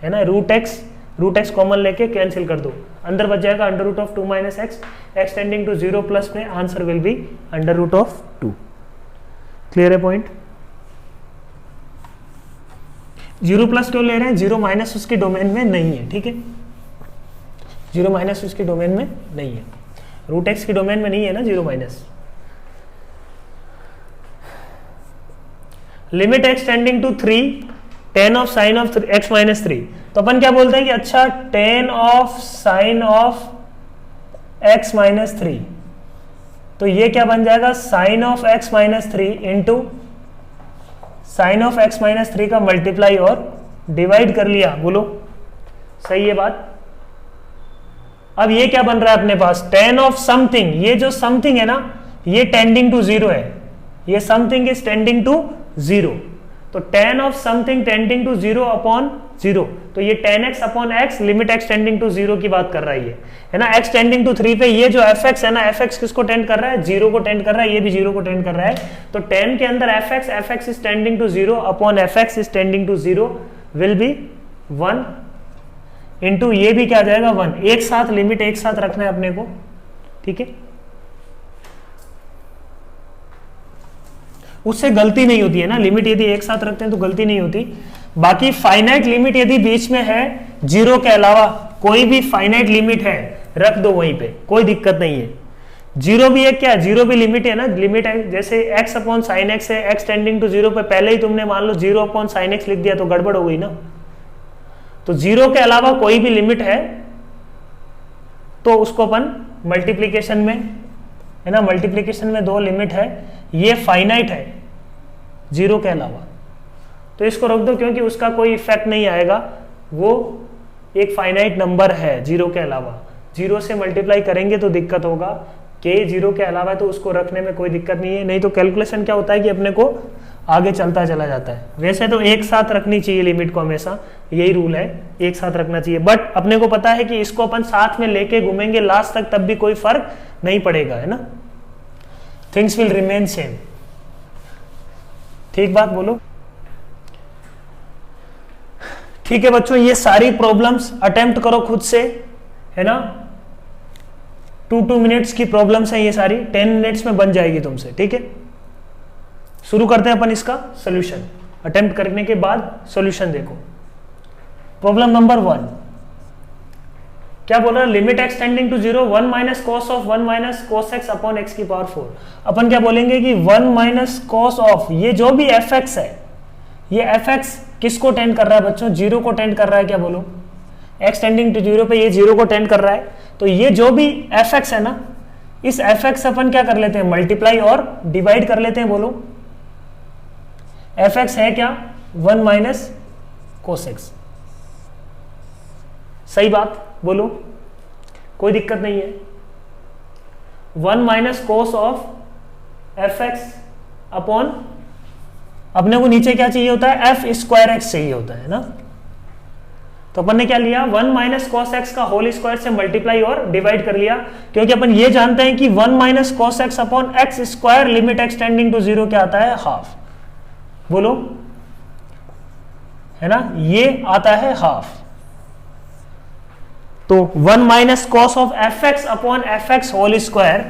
है ना, रूट एक्स कॉमन लेके कैंसिल कर दो, अंदर बच जाएगा under root of 2 minus x, x tending to 0 plus में answer will be under root of 2, clear है पॉइंट। 0 प्लस क्यों ले रहे हैं, 0 माइनस उसकी डोमेन में नहीं है, ठीक है, 0 माइनस उसकी डोमेन में नहीं है, रूट एक्स की डोमेन में नहीं है ना 0 minus. Limit x tending to 3 tan of sine of x minus 3, तो अपन क्या बोलते हैं कि अच्छा tan of sine of x minus 3, तो ये क्या बन जाएगा, साइन of x minus 3 into sine of x minus 3 का मल्टीप्लाई और डिवाइड कर लिया, बोलो सही है बात। अब ये क्या बन रहा है अपने पास, tan ऑफ समथिंग, ये जो समथिंग है ना ये टेंडिंग टू 0 है, ये समथिंग इज टेंडिंग टू 0, तो tan of something tending to 0 upon 0, तो ये tan x upon x limit x tending to 0 की बात कर रहा है ना, x टेंडिंग टू 3 पे ये जो fx है ना, fx किसको टेंड कर रहा है, 0 को टेंड कर रहा है, ये भी 0 को टेंड कर रहा है, तो tan के अंदर fx is tending to 0 upon fx is tending to 0 will be 1 into ये भी क्या आ जाएगा 1, एक साथ लिमिट एक साथ रखना है अपने को, ठीक है, उससे गलती नहीं होती है ना, लिमिट यदि एक साथ रखते हैं तो गलती नहीं होती। बाकी फाइनाइट लिमिट यदि बीच में है, 0 के अलावा कोई भी फाइनाइट लिमिट है रख दो वहीं पे, कोई दिक्कत नहीं है। 0 भी एक क्या है, 0 भी लिमिट है ना, लिमिट है, जैसे x अपॉन साइन एक्स है, x टेंडिंग टू 0 पे पहले ही तुमने मान लो 0 अपॉन साइन एक्स लिख दिया तो गड़बड़ हो गई ना, तो 0 के अलावा कोई भी लिमिट है तो उसको अपन मल्टीप्लीकेशन में, है ना, मल्टीप्लीकेशन में 2 लिमिट है, ये फाइनाइट है 0 के अलावा, तो इसको रख दो क्योंकि उसका कोई इफेक्ट नहीं आएगा, वो एक फाइनाइट नंबर है 0 के अलावा, 0 से मल्टीप्लाई करेंगे तो दिक्कत होगा, के 0 के अलावा है तो उसको रखने में कोई दिक्कत नहीं है, नहीं तो कैलकुलेशन क्या होता है कि अपने को आगे चलता चला जाता है। वैसे तो एक साथ रखनी चाहिए लिमिट को, हमेशा यही रूल है, एक साथ रखना चाहिए, बट अपने को पता है कि इसको अपन साथ में लेके घूमेंगे लास्ट तक तब भी कोई फर्क नहीं पड़ेगा, है ना, थिंग्स विल रिमेन सेम। ठीक बात बोलो, ठीक है बच्चों, ये सारी प्रॉब्लम्स अटेम्प्ट करो खुद से, है ना, 2 मिनट्स की प्रॉब्लम्स है ये सारी, 10 मिनट्स में बन जाएगी तुमसे, ठीक है। शुरू करते हैं अपन इसका सोल्यूशन, अटेम्प्ट करने के बाद सोल्यूशन देखो। प्रॉब्लम नंबर 1 क्या बोल रहा है, limit x tending to 0 1 minus cos of 1 minus cos x upon x की पावर 4। अपन क्या बोलेंगे कि 1 माइनस कॉस ऑफ, ये जो भी fx है, ये fx किसको टेंड कर रहा है बच्चों, 0 को टेंड कर रहा है, क्या बोलो, x टेंडिंग टू 0 पे ये 0 को टेंड कर रहा है, तो ये जो भी fx है ना, इस fx अपन क्या कर लेते हैं, मल्टीप्लाई और डिवाइड कर लेते हैं, बोलो fx है क्या, 1 माइनस कोस एक्स, सही बात बोलो, कोई दिक्कत नहीं है। 1 minus cos of f x upon, अपने को नीचे क्या चाहिए होता है, एफ स्क्वायर एक्स चाहिए होता है ना, तो अपन ने क्या लिया, 1 माइनस कॉस एक्स का होल स्क्वायर से मल्टीप्लाई और डिवाइड कर लिया, क्योंकि अपन ये जानते हैं कि 1 minus cos x upon x square limit x tending to 0 क्या आता है, हाफ, बोलो, है ना, ये आता है हाफ, तो 1 minus cos of f x upon f x whole square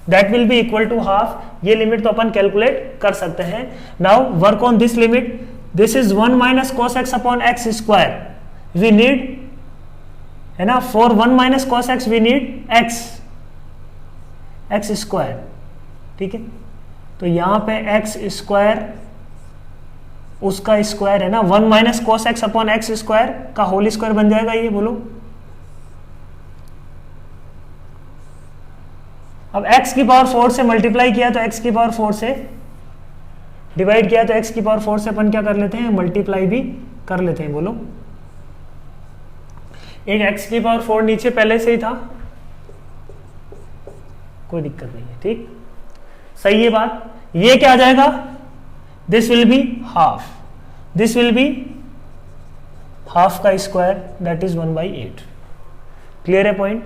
that will be equal to half, ये लिमिट तो अपन कैलकुलेट कर सकते हैं। Now work on this limit, this is 1 minus cos x upon x square, we need, है ना, for 1 minus cos x we need x square, ठीक है, तो यहां पे एक्स स्क्वायर उसका स्क्वायर है ना, 1 minus cos x upon x square का होल स्क्वायर बन जाएगा ये, बोलो, अब x की पावर 4 से मल्टीप्लाई किया तो x की पावर 4 से डिवाइड किया तो x की पावर 4 से अपन क्या कर लेते हैं, मल्टीप्लाई भी कर लेते हैं, बोलो, एक x की पावर 4 नीचे पहले से ही था, कोई दिक्कत नहीं है, ठीक, सही है बात, ये क्या आ जाएगा, this will be half, this will be half का स्क्वायर दैट इज 1/8, क्लियर है पॉइंट,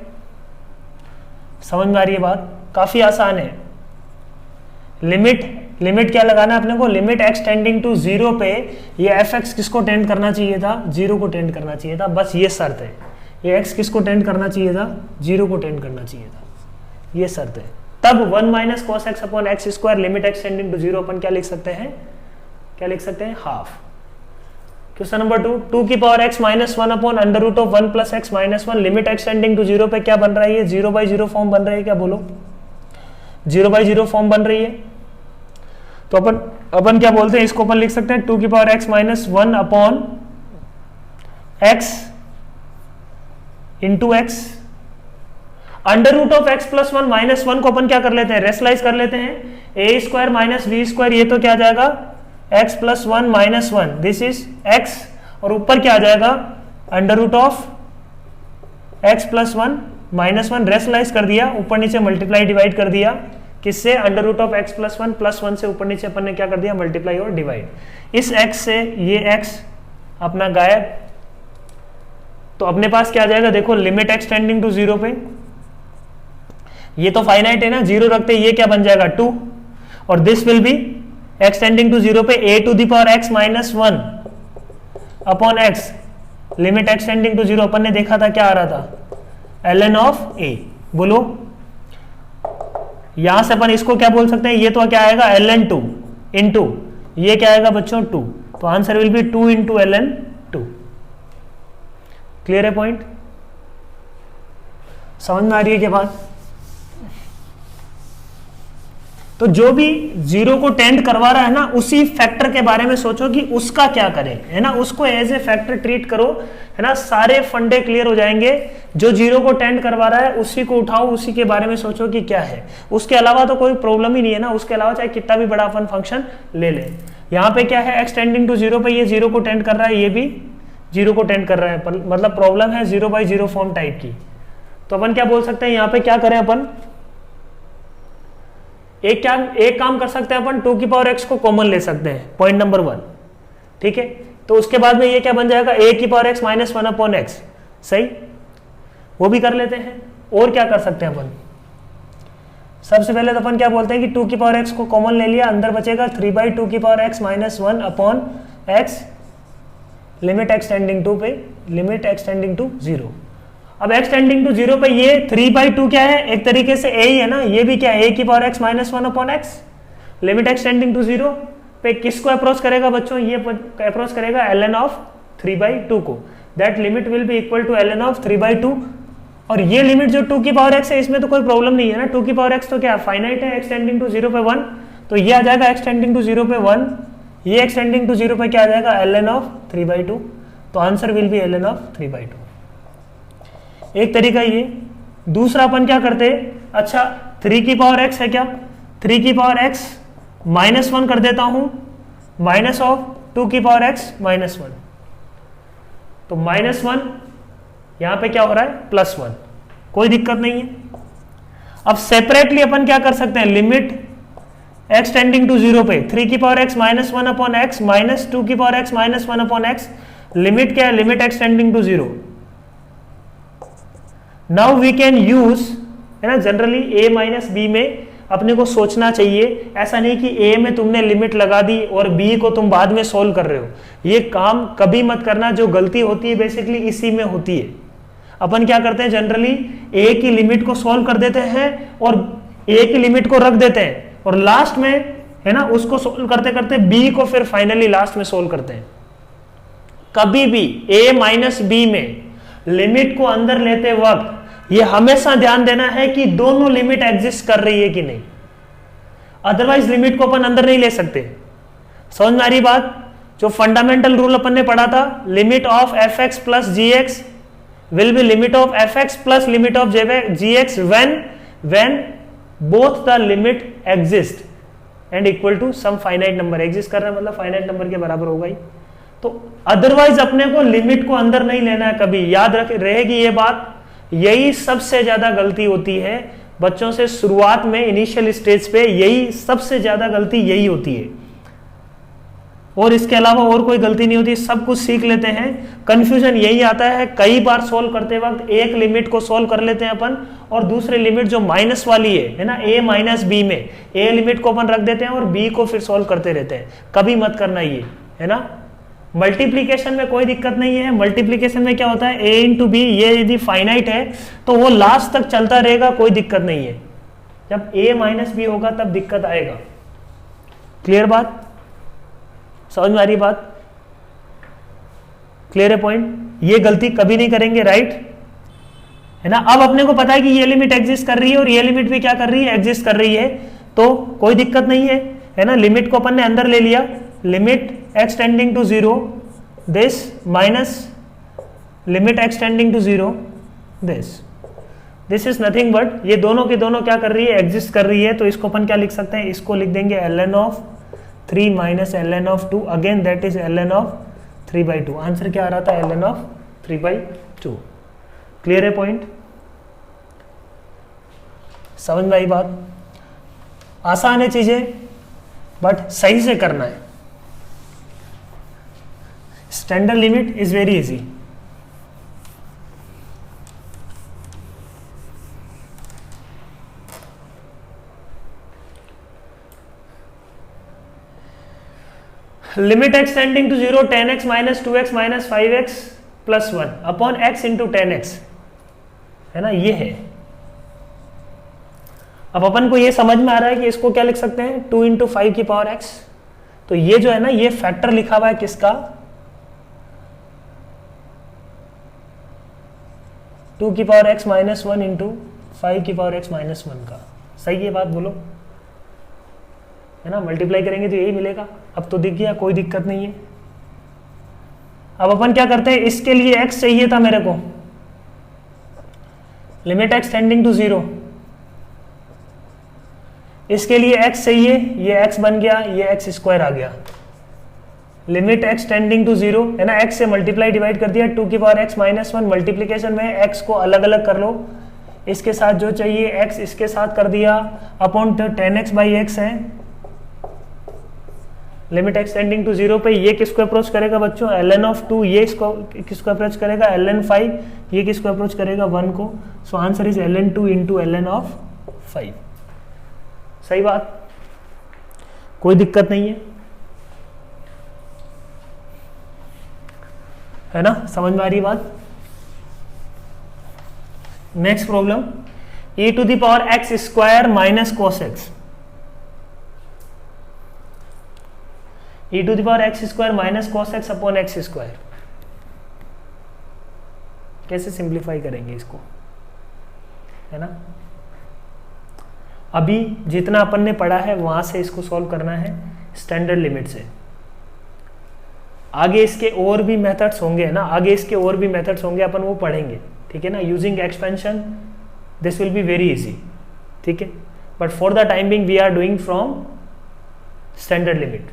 समझ में आ रही है बात, काफी आसान है। लिमिट क्या लगाना है अपने को, लिमिट x टेंडिंग टू 0 पे ये fx किसको टेंड करना चाहिए था, 0 को टेंड करना चाहिए था, बस ये शर्त है, ये x किसको टेंड करना चाहिए था, 0 को टेंड करना चाहिए था, ये शर्त है, तब 1 minus cos x upon x square limit x tending to 0 अपन क्या लिख सकते हैं, क्या लिख सकते हैं, हाफ। क्वेश्चन नंबर 2 की power x minus 1 upon under root of 1 plus x minus 1 limit x tending to 0 पे क्या बन रहा है, ये 0/0 फॉर्म बन रही है, क्या बोलो, 0/0 फॉर्म बन रही है, तो अपन क्या बोलते हैं, इसको अपन लिख सकते हैं 2 की power x minus 1 upon x into x, under root of x plus 1 minus 1 को अपन क्या कर लेते हैं, रेशनलाइज कर लेते हैं, a square minus b square, ये तो क्या आ जाएगा, x plus 1 minus 1, this is x, और ऊपर क्या आ जाएगा, under root of x plus 1 minus 1, rationalise कर दिया, ऊपर नीचे मल्टीप्लाई डिवाइड कर दिया, किससे, under root of x plus 1 से ऊपर नीचे अपन ने क्या कर दिया, मल्टीप्लाई और डिवाइड, इस x से ये x अपना गायब। तो अपने पास क्या आ जाएगा, देखो लिमिट एक्सटेंडिंग टू 0 पे, ये तो फाइनाइट है ना, 0 रखते ये क्या बन जाएगा 2, और this will be x tending to 0 पे a to the power x minus 1 upon x, limit x tending to 0 अपन ने देखा था क्या आ रहा था ln ऑफ a। बोलो यहां से अपन इसको क्या बोल सकते हैं, ये तो क्या आएगा ln 2 इंटू ये क्या आएगा बच्चों 2, तो answer will be 2 into ln 2। Clear है पॉइंट, समझ में आ रही है क्या बात। तो जो भी 0 को टेंड करवा रहा है ना, उसी फैक्टर के बारे में सोचो कि उसका क्या करें, है ना, उसको एज ए फैक्टर ट्रीट करो, है ना, सारे फंडे क्लियर हो जाएंगे। जो 0 को टेंड करवा रहा है उसी को उठाओ, उसी के बारे में सोचो कि क्या है, उसके अलावा तो कोई प्रॉब्लम ही नहीं है ना, उसके अलावा चाहे कितना भी बड़ा अपन फंक्शन ले ले। यहाँ पे क्या है, x टेंडिंग टू 0 पे ये 0 को टेंड कर रहा है, ये भी 0 को टेंड कर रहा है, मतलब प्रॉब्लम है 0/0 फॉर्म टाइप की। तो अपन क्या बोल सकते हैं, यहाँ पे क्या करें अपन, एक काम कर सकते हैं अपन, 2 की पावर x को कॉमन ले सकते हैं, पॉइंट नंबर 1, ठीक है। तो उसके बाद में ये क्या बन जाएगा, a की power x minus 1 upon x, सही, वो भी कर लेते हैं। और क्या कर सकते हैं अपन, सबसे पहले तो अपन क्या बोलते हैं कि 2 की पावर x को कॉमन ले लिया, अंदर बचेगा 3/2 की power x minus 1 upon x, limit x tending to पे, लिमिट एक्सटेंडिंग टू 0। अब x टेंडिंग टू 0 पे ये 3/2 क्या है, एक तरीके से a ही है ना, ये भी क्या है, a की power x minus 1 upon x, limit x tending to 0 पे किसको अप्रोच करेगा बच्चों, ये अप्रोच करेगा ln ऑफ 3/2 को, that limit will be equal to ln of 3/2। और ये लिमिट जो 2 की पावर x है, इसमें तो कोई प्रॉब्लम नहीं है ना, 2 की पावर x तो क्या फाइनाइट है, x टेंडिंग टू 0 पे 1, तो ये आ जाएगा x टेंडिंग टू 0 पे 1, ये x टेंडिंग टू 0 पे क्या आ जाएगा ln ऑफ 3/2, तो answer will B ln of 3/2। एक तरीका ये। दूसरा अपन क्या करते हैं, अच्छा 3 की पावर x है क्या, 3 की पावर x माइनस 1 कर देता हूं, माइनस ऑफ 2 की पावर x माइनस 1, तो माइनस 1 यहां पे क्या हो रहा है +1, कोई दिक्कत नहीं है। अब सेपरेटली अपन क्या कर सकते हैं, लिमिट x टेंडिंग टू 0 पे 3 की power x minus 1 upon x minus 2 की power x minus 1 upon x, limit क्या है, limit x tending to 0। Now we can use, है ना, जनरली a माइनस बी में अपने को सोचना चाहिए, ऐसा नहीं कि a में तुमने लिमिट लगा दी और b को तुम बाद में सोल्व कर रहे हो, ये काम कभी मत करना। जो गलती होती है बेसिकली इसी में होती है। अपन क्या करते हैं, जनरली a की लिमिट को सोल्व कर देते हैं और a की लिमिट को रख देते हैं, और लास्ट में, है ना, उसको सोल्व करते करते b को फिर फाइनली लास्ट में सोल्व करते हैं। कभी भी a माइनस बी में लिमिट को अंदर लेते वक्त ये हमेशा ध्यान देना है कि दोनों लिमिट एग्जिस्ट कर रही है कि नहीं, अदरवाइज लिमिट को अपन अंदर नहीं ले सकते। समझ में आ रही बात। जो फंडामेंटल रूल अपन ने पढ़ा था, limit of f x plus g x will be limit of f x plus limit of g x when both the limit exist and equal to some finite number. Exist कर रहा है मतलब finite number के बराबर होगा ही। तो otherwise अपने को लिमिट को अंदर नहीं लेना है कभी, याद रहेगी ये बात। यही सबसे ज्यादा गलती होती है बच्चों से शुरुआत में, इनिशियल स्टेज पे, यही सबसे ज्यादा गलती यही होती है, और इसके अलावा और कोई गलती नहीं होती। सब कुछ सीख लेते हैं, कंफ्यूजन यही आता है। कई बार सोल्व करते वक्त एक लिमिट को सोल्व कर लेते हैं अपन, और दूसरी लिमिट जो माइनस वाली है ना, a माइनस बी में a लिमिट को अपन रख देते हैं और b को फिर सोल्व करते रहते हैं। कभी मत करना ये, है ना। मल्टीप्लीकेशन में कोई दिक्कत नहीं है। मल्टीप्लीकेशन में क्या होता है, a इंटू बी, ये यदि फाइनाइट है तो वो लास्ट तक चलता रहेगा, कोई दिक्कत नहीं है। जब a माइनस बी होगा तब दिक्कत आएगा। क्लियर बात, समझ में आ रही बात, क्लियर है पॉइंट। ये गलती कभी नहीं करेंगे, राइट, है ना। अब अपने को पता है कि ये लिमिट एग्जिस्ट कर रही है और ये लिमिट भी क्या कर रही है, एग्जिस्ट कर रही है, तो कोई दिक्कत नहीं है ना। लिमिट को अपन ने अंदर ले लिया, limit x tending to 0 this minus limit x tending to 0 this is nothing but, ये दोनों के दोनों क्या कर रही है, एग्जिस्ट कर रही है। तो इसको अपन क्या लिख सकते हैं, इसको लिख देंगे ln of 3 minus ln of 2, again that is ln of 3/2। Answer क्या आ रहा था, ln ऑफ 3/2। क्लियर है पॉइंट, समझ में आई बात। आसान है चीजें, बट सही से करना है। Standard limit is very easy. Limit x tending to 0 10x minus 2x minus 5x plus 1 upon x into 10x, है ना, ये है. अब अपन को ये समझ में आ रहा है कि इसको क्या लिख सकते हैं, 2 इंटू 5 की पावर x. तो ये जो है ना, ये फैक्टर लिखा हुआ है किसका, 2 की पावर x माइनस 1 इंटू 5 की पावर x माइनस 1 का. सही है बात, बोलो, है ना. मल्टीप्लाई करेंगे तो यही मिलेगा. अब तो दिख गया, कोई दिक्कत नहीं है. अब अपन क्या करते हैं, इसके लिए x चाहिए था मेरे को, लिमिट x टेंडिंग टू 0. इसके लिए x चाहिए, ये x बन गया, ये x स्क्वायर आ गया. लिमिट x टेंडिंग टू 0, है ना, x से मल्टीप्लाई डिवाइड कर दिया, 2 की पावर x माइनस 1. मल्टीप्लीकेशन में x को अलग अलग कर लो, इसके साथ जो चाहिए x इसके साथ कर दिया, अपॉन 10x बाई x है. लिमिट x टेंडिंग टू 0 पे ये किसको अप्रोच करेगा बच्चों, ln ऑफ 2. ये किसको अप्रोच करेगा, ln 5. ये किसको अप्रोच करेगा, 1 को. So answer is ln 2 into ln of 5. सही बात, कोई दिक्कत नहीं है ना, समझ में आ रही बात. Next problem, e to the power x square minus cos x. e to the power x square minus cos x upon x square. कैसे सिंप्लीफाई करेंगे इसको, है ना. अभी जितना अपन ने पढ़ा है वहां से इसको सॉल्व करना है स्टैंडर्ड लिमिट से. आगे इसके और भी मेथड्स होंगे, है ना, आगे इसके और भी मेथड्स होंगे, अपन वो पढ़ेंगे, ठीक है ना. Using expansion this will be very easy, ठीक है. But for the time being we are doing from standard limit.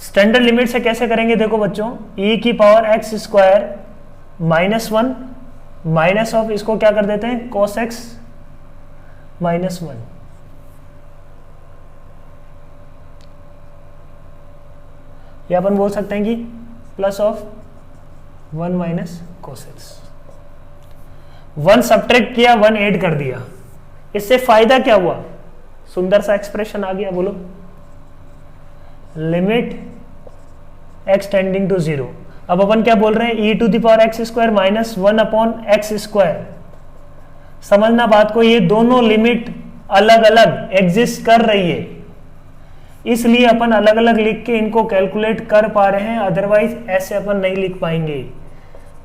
Standard limit से कैसे करेंगे, देखो बच्चों, e की power x square minus 1 minus of, इसको क्या कर देते हैं, cos x माइनस 1. या अपन बोल सकते हैं कि plus of 1 minus cos x. 1 subtract किया, 1 ऐड कर दिया. इससे फायदा क्या हुआ, सुंदर सा एक्सप्रेशन आ गया, बोलो. Limit x tending to 0. अब अपन क्या बोल रहे हैं, e to the power x square minus 1 upon x square. समझना बात को, ये दोनों लिमिट अलग अलग एग्जिस्ट कर रही है, इसलिए अपन अलग अलग लिख के इनको कैलकुलेट कर पा रहे हैं, अदरवाइज ऐसे अपन नहीं लिख पाएंगे.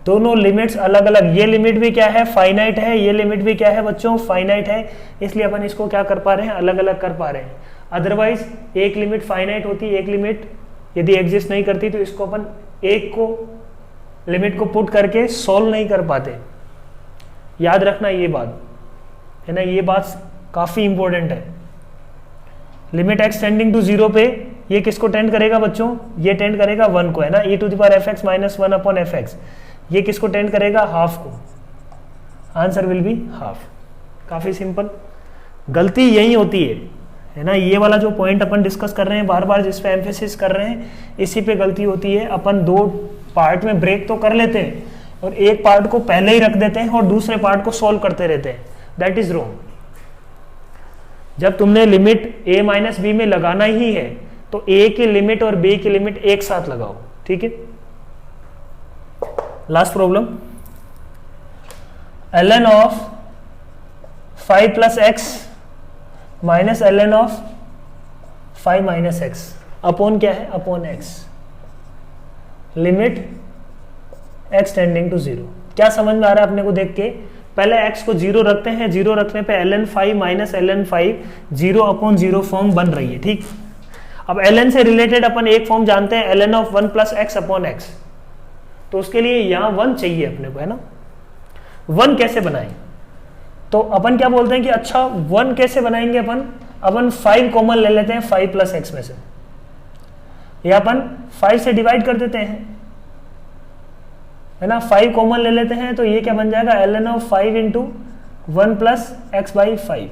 दोनों लिमिट्स अलग अलग, ये लिमिट भी क्या है, फाइनाइट है, ये लिमिट भी क्या है बच्चों, फाइनाइट है, इसलिए अपन इसको क्या कर पा रहे हैं, अलग अलग कर पा रहे हैं. अदरवाइज एक लिमिट फाइनाइट होती, एक लिमिट यदि एग्जिस्ट नहीं करती तो इसको अपन एक को लिमिट को पुट करके सॉल्व नहीं कर पाते. याद रखना ये बात, है ना, ये बात काफी इंपॉर्टेंट है. लिमिट x टेंडिंग टू 0 पे ये किसको टेंड करेगा बच्चों, ये टेंड करेगा 1 को, है ना, e to the power fx minus 1 upon fx. ये किसको टेंड करेगा, हाफ को. Answer will be half. काफी सिंपल. गलती यही होती है ना, ये वाला जो पॉइंट अपन डिस्कस कर रहे हैं बार बार, जिस पे एम्फेसिस कर रहे हैं, इसी पे गलती होती है. अपन 2 पार्ट में ब्रेक तो कर लेते हैं और एक पार्ट को पहले ही रख देते हैं और दूसरे पार्ट को सॉल्व करते रहते हैं. That is wrong. जब तुमने लिमिट a माइनस बी में लगाना ही है तो a की लिमिट और b की लिमिट एक साथ लगाओ, ठीक है. Last problem, ln of 5 plus x minus ln of 5 minus x upon क्या है, upon x. Limit x tending to 0. क्या समझ में आ रहा है अपने को देख के, पहले x को 0 रखते हैं, 0 रखने पे ln 5 minus ln 5 0 upon 0 form बन रही है, ठीक. अब ln से रिलेटेड अपन एक फॉर्म जानते हैं, ln of 1 plus x upon x. तो उसके लिए यहां 1 चाहिए अपने को, है ना. 1 कैसे बनाएं, तो अपन क्या बोलते हैं कि अच्छा 1 कैसे बनाएंगे अपन 5 कॉमन ले लेते हैं 5 प्लस एक्स में से, या अपन 5 से डिवाइड कर देते हैं, है ना. 5 कॉमन ले लेते हैं तो ये क्या बन जाएगा, ln of 5 into 1 plus x by 5.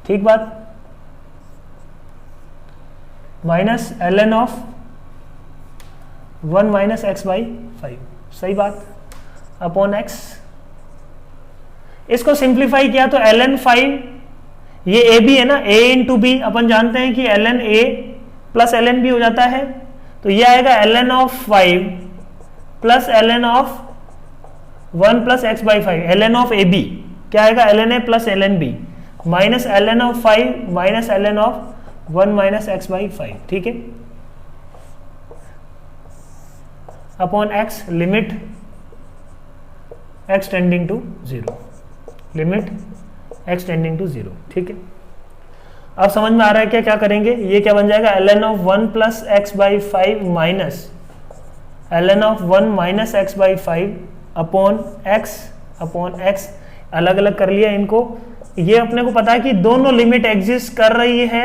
ठीक बात. Minus ln of 1 minus x by 5, सही बात, अपॉन एक्स। इसको सिंप्लीफाई किया तो ln 5, ये ए बी है ना, a इंटू बी, अपन जानते हैं कि ln a plus ln b हो जाता है, तो ये आएगा ln of 5 plus ln of 1 plus x by 5, ln of a b क्या आएगा, ln a plus ln b minus ln of 5 minus ln of 1 minus x by 5, ठीक है, upon x, limit x tending to 0, limit x tending to 0, ठीक है। अब समझ में आ रहा है क्या क्या करेंगे, ये क्या बन जाएगा, ln of 1 plus x by 5 minus ln of 1 minus x by 5 upon x, अलग अलग कर लिया इनको। ये अपने को पता है कि दोनों लिमिट एग्जिस्ट कर रही है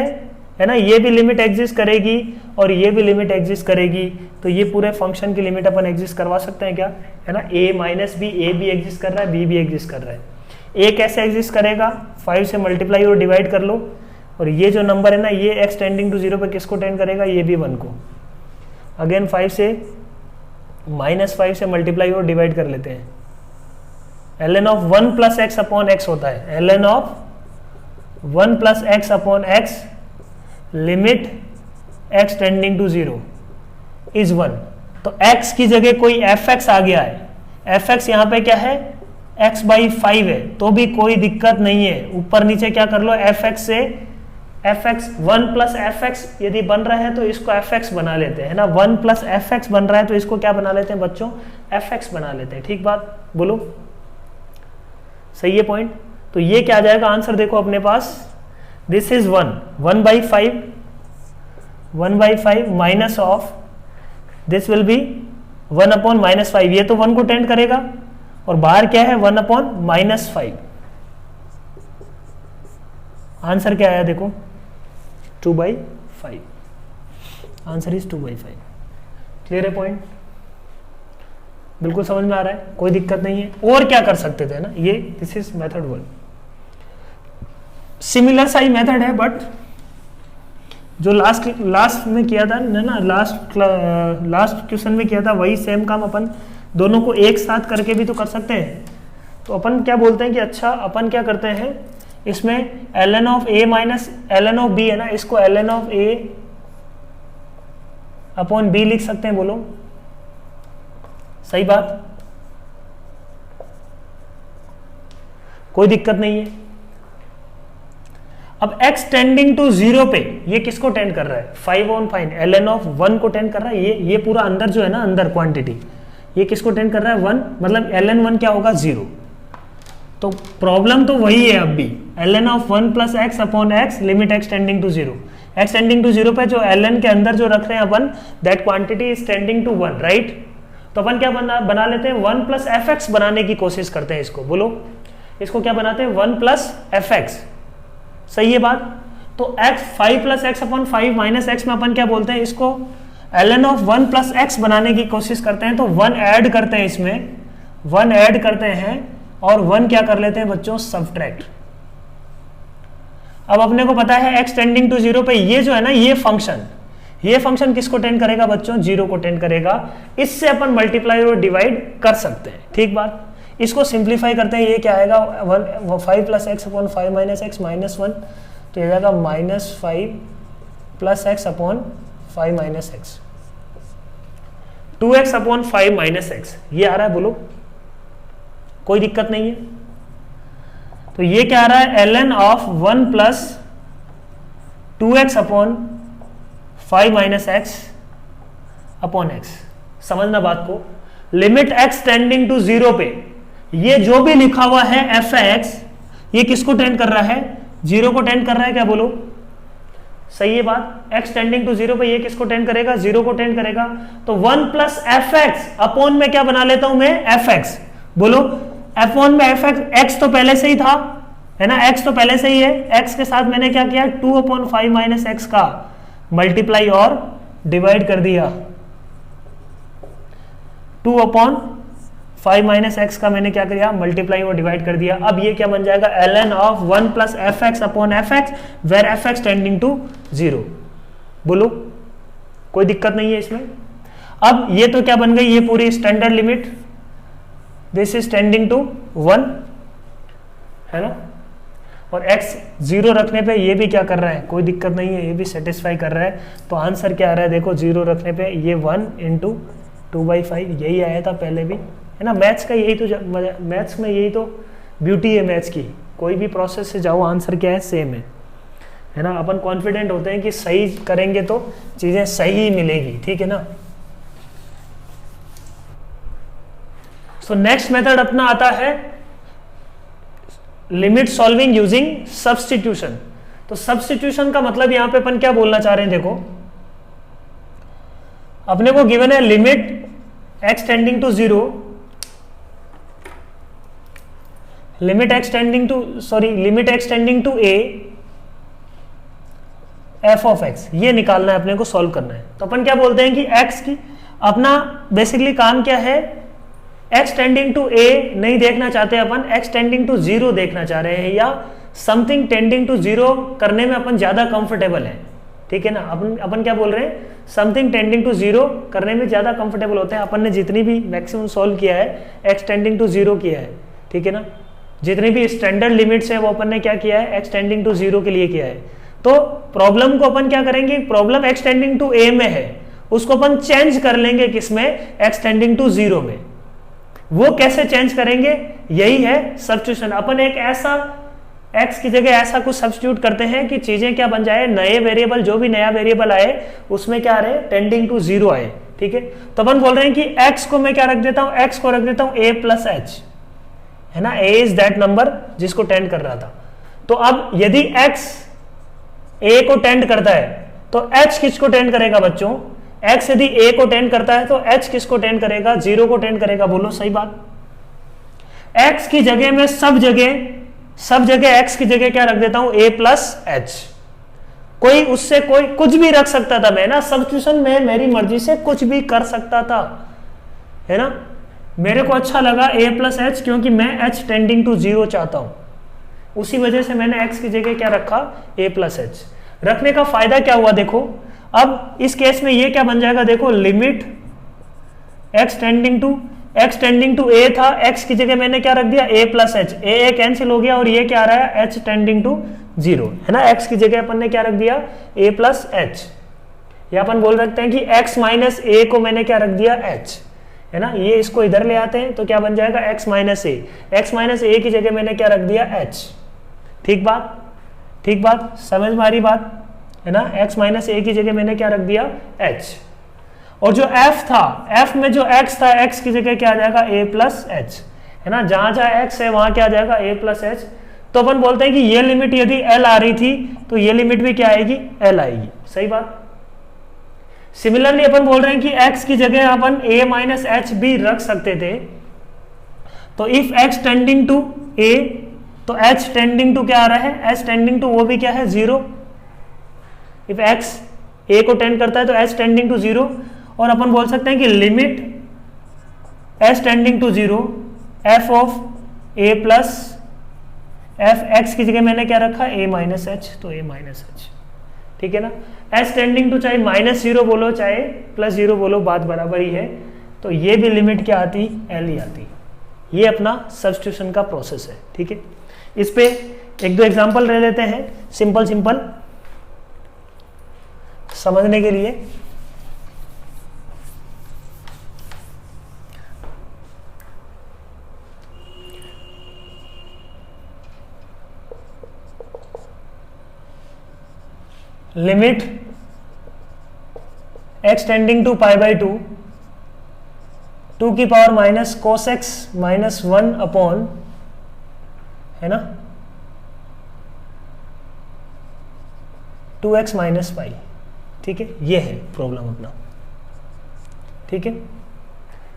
ना, ये भी लिमिट एग्जिस्ट करेगी और ये भी लिमिट एग्जिस्ट करेगी, तो ये पूरे फंक्शन की लिमिट अपन एग्जिस्ट करवा सकते हैं क्या, है ना, a माइनस बी, ए भी एग्जिस्ट कर रहा है, b भी एग्जिस्ट कर रहा है। a कैसे एग्जिस्ट करेगा, 5 से मल्टीप्लाई और डिवाइड कर लो, और ये जो नंबर है ना, ये x टेंडिंग टू 0 पे किसको टेंड करेगा, ये भी 1 को। अगेन 5 से माइनस 5 से मल्टीप्लाई और डिवाइड कर लेते हैं, ln of 1 plus x upon x होता है, ln of 1 plus x upon x, limit x tending to 0 is 1। तो x की जगह कोई fx आ गया है, fx यहाँ पे क्या है, x बाई 5 है, तो भी कोई दिक्कत नहीं है, ऊपर नीचे क्या कर लो, fx से fx 1 प्लस fx यदि बन रहा है तो इसको fx बना लेते हैं, है ना, 1 प्लस fx बन रहा है तो इसको क्या बना लेते हैं बच्चों, fx बना लेते हैं, ठीक बात, बोलो सही है पॉइंट। तो ये क्या आ जाएगा आंसर, देखो अपने पास, this is 1 by 5 minus of, this will be 1 upon minus 5, ये तो 1 को टेंड करेगा, और बाहर क्या है 1 अपॉन माइनस 5, आंसर क्या आया देखो 2/5, आंसर इज 2/5। क्लियर है पॉइंट, बिल्कुल समझ में आ रहा है, कोई दिक्कत नहीं है। और क्या कर सकते थे ना, ये दिस इज मेथड 1, सिमिलर सा ही मेथड है, बट जो लास्ट में किया था ना, लास्ट क्वेश्चन में किया था वही सेम काम अपन दोनों को एक साथ करके भी तो कर सकते हैं। तो अपन क्या बोलते हैं कि अच्छा अपन क्या करते हैं, इसमें ln of a minus ln of b है ना, इसको ln of a upon b लिख सकते हैं, बोलो सही बात, कोई दिक्कत नहीं है। अब x टेंडिंग टू 0 पे ये किसको टेंड कर रहा है, 5 ऑन 5, ln ऑफ 1 को टेंड कर रहा है, ये पूरा अंदर जो है ना, अंदर क्वांटिटी ये किसको टेंड कर रहा है 1, मतलब ln 1 क्या होगा 0। तो प्रॉब्लम तो वही है अब भी, ln of 1 plus x upon x, limit x tending to 0, x tending to 0 पे जो ln के अंदर जो रख रहे हैं अपन, that quantity is tending to 1, right. तो अपन क्या बना लेते हैं, 1 प्लस एफ एक्स बनाने की कोशिश करते हैं, इसको बोलो, इसको क्या बनाते हैं 1 प्लस एफ एक्स, सही है बात। तो x 5 plus x upon 5 minus x में अपन क्या बोलते हैं, इसको ln ऑफ 1 प्लस एक्स बनाने की कोशिश करते हैं, तो 1 ऐड करते हैं, इसमें 1 ऐड करते हैं और 1 क्या कर लेते हैं बच्चों, सब्ट्रैक्ट। अब अपने को पता है x टेंडिंग टू 0 पे ये जो है ना, ये फंक्शन किसको टेंड करेगा बच्चों, 0 को टेंड करेगा। इससे अपन मल्टीप्लाई और डिवाइड कर सकते हैं, ठीक बात। इसको सिंप्लीफाई करते हैं, ये क्या आएगा 5 plus x upon 5 minus x minus 1, तो ये जाएगा minus 5 plus x upon 5 minus x, 2x upon 5 minus x, ये आ रहा है, बोलो कोई दिक्कत नहीं है। तो ये क्या आ रहा है, ln of 1 plus 2x upon 5 minus x upon x, समझना बात को। लिमिट x टेंडिंग टू 0 पे ये जो भी लिखा हुआ है fx, ये किसको टेंड कर रहा है, 0 को टेंड कर रहा है, क्या बोलो सही है बात। x टेंडिंग टू 0 पे ये किसको टेंड करेगा, 0 को टेंड करेगा। तो 1 प्लस fx अपॉन में क्या बना लेता हूं मैं, fx, बोलो अपॉन में fx, x तो पहले से ही था, है ना, x तो पहले से ही है, x के साथ मैंने क्या किया, 2 अपॉन 5 माइनस एक्स का मल्टीप्लाई और डिवाइड कर दिया, 2 अपॉन 5 माइनस एक्स का मैंने क्या किया, मल्टीप्लाई और डिवाइड कर दिया। अब ये क्या बन जाएगा, ln of 1 plus f x upon f x, where f x tending to 0, बोलो कोई दिक्कत नहीं है इसमें। अब ये तो क्या बन गई, ये पूरी standard limit, this is tending to 1, है ना, और x 0 रखने पे ये भी क्या कर रहा है, कोई दिक्कत नहीं है, ये भी सेटिस्फाई कर रहा है। तो आंसर क्या आ रहा है, देखो 0 रखने पे ये 1 इंटू 2/5, यही आया था पहले भी, है ना। मैथ्स का यही तो मैथ्स में यही तो ब्यूटी है मैथ्स की, कोई भी प्रोसेस से जाओ आंसर क्या है, सेम है ना। अपन कॉन्फिडेंट होते हैं कि सही करेंगे तो चीजें सही मिलेगी, ठीक है ना। सो नेक्स्ट मेथड अपना आता है लिमिट सॉल्विंग यूजिंग सब्स्टिट्यूशन। तो सब्स्टिट्यूशन का मतलब यहां पे अपन क्या बोलना चाह रहे हैं, देखो अपने को गिवन है limit x tending to 0, limit x tending to a f of x, ये निकालना है अपने को, सॉल्व करना है। तो अपन क्या बोलते हैं कि x की अपना बेसिकली काम क्या है, x टेंडिंग टू a नहीं देखना चाहते अपन, x टेंडिंग टू 0 देखना चाह रहे हैं, या समथिंग टेंडिंग टू 0 करने में अपन ज्यादा कंफर्टेबल है, ठीक है ना। अपन क्या बोल रहे हैं, समथिंग टेंडिंग टू 0 करने में ज्यादा कंफर्टेबल होते हैं। अपन ने जितनी भी मैक्सिमम सॉल्व किया है x टेंडिंग टू 0 किया है, ठीक है ना। जितनी भी स्टैंडर्ड लिमिट्स है वो अपन ने क्या किया है, x टेंडिंग टू 0 के लिए किया है। तो प्रॉब्लम को अपन क्या करेंगे, problem x tending to a में है, उसको अपन चेंज कर लेंगे किसमें, x टेंडिंग टू 0 में। वो कैसे चेंज करेंगे, यही है सब्स्टिट्यूशन। अपन एक ऐसा x की जगह ऐसा कुछ सब्स्टिट्यूट करते हैं कि चीजें क्या बन जाए, नए वेरिएबल, जो भी नया वेरिएबल आए उसमें क्या रहे, टेंडिंग टू 0 आए, ठीक है। तो अपन बोल रहे हैं कि x को मैं क्या रख देता हूं, x को रख देता हूं a प्लस h, है ना। a इज दैट नंबर जिसको टेंड कर रहा था। तो अब यदि x a को टेंड करता है तो h किसको टेंड करेगा बच्चों, x यदि a को टेंड करता है तो h किसको टेंड करेगा, 0 को टेंड करेगा। बोलो सही बात। x की जगह में सब जगह x की जगह क्या रख देता हूं, a प्लस h। कोई उससे कोई कुछ भी रख सकता था मैं ना, सब्स्टिट्यूशन में मेरी मर्जी से कुछ भी कर सकता था, है ना। मेरे को अच्छा लगा a प्लस h, क्योंकि मैं h टेंडिंग टू 0 चाहता हूं, उसी वजह से मैंने x की जगह क्या रखा, a प्लस h। रखने का फायदा क्या हुआ, देखो अब इस केस में ये क्या बन जाएगा, देखो limit x tending to a था, x की जगह मैंने क्या रख दिया, a plus h, a cancel हो गया और ये क्या आ रहा है, h टेंडिंग टू 0, है ना। x की जगह अपन ने क्या रख दिया, a प्लस h, या अपन बोल सकते हैं कि x माइनस a को मैंने क्या रख दिया, h, है ना। ये इसको इधर ले आते हैं तो क्या बन जाएगा, x माइनस a की जगह मैंने क्या रख दिया, h। ठीक बात, समझ में आ रही बात, है ना। x माइनस a की जगह मैंने क्या रख दिया, h। और जो f था, f में जो x था, x की जगह क्या आ जाएगा, a प्लस h, है ना। जहां x है वहां क्या आ जाएगा, a प्लस h। तो अपन बोलते हैं कि ये लिमिट यदि l आ रही थी तो ये लिमिट भी क्या आएगी, l आएगी। सही बात। सिमिलरली अपन बोल रहे हैं कि x की जगह अपन a माइनस h भी रख सकते थे। तो if x tending to a, तो h टेंडिंग टू क्या आ रहा है, h टेंडिंग टू वो भी क्या है, 0। इफ x a को टेंड करता है तो h टेंडिंग टू 0, और अपन बोल सकते हैं कि limit h tending to 0 f of a plus f, x की जगह मैंने क्या रखा, a माइनस h, तो a माइनस h, ठीक है ना। h टेंडिंग टू चाहे -0 बोलो चाहे +0 बोलो, बात बराबर ही है। तो ये भी लिमिट क्या आती, l ही आती। ये अपना सब्स्टिट्यूशन का प्रोसेस है, ठीक है। इस पे एक दो एग्जांपल ले लेते हैं, सिंपल समझने के लिए। लिमिट x टेंडिंग टू π/2 2 की power minus cos x minus 1 upon, है ना, 2x माइनस पाई, ठीक है। ये है प्रॉब्लम अपना, ठीक है।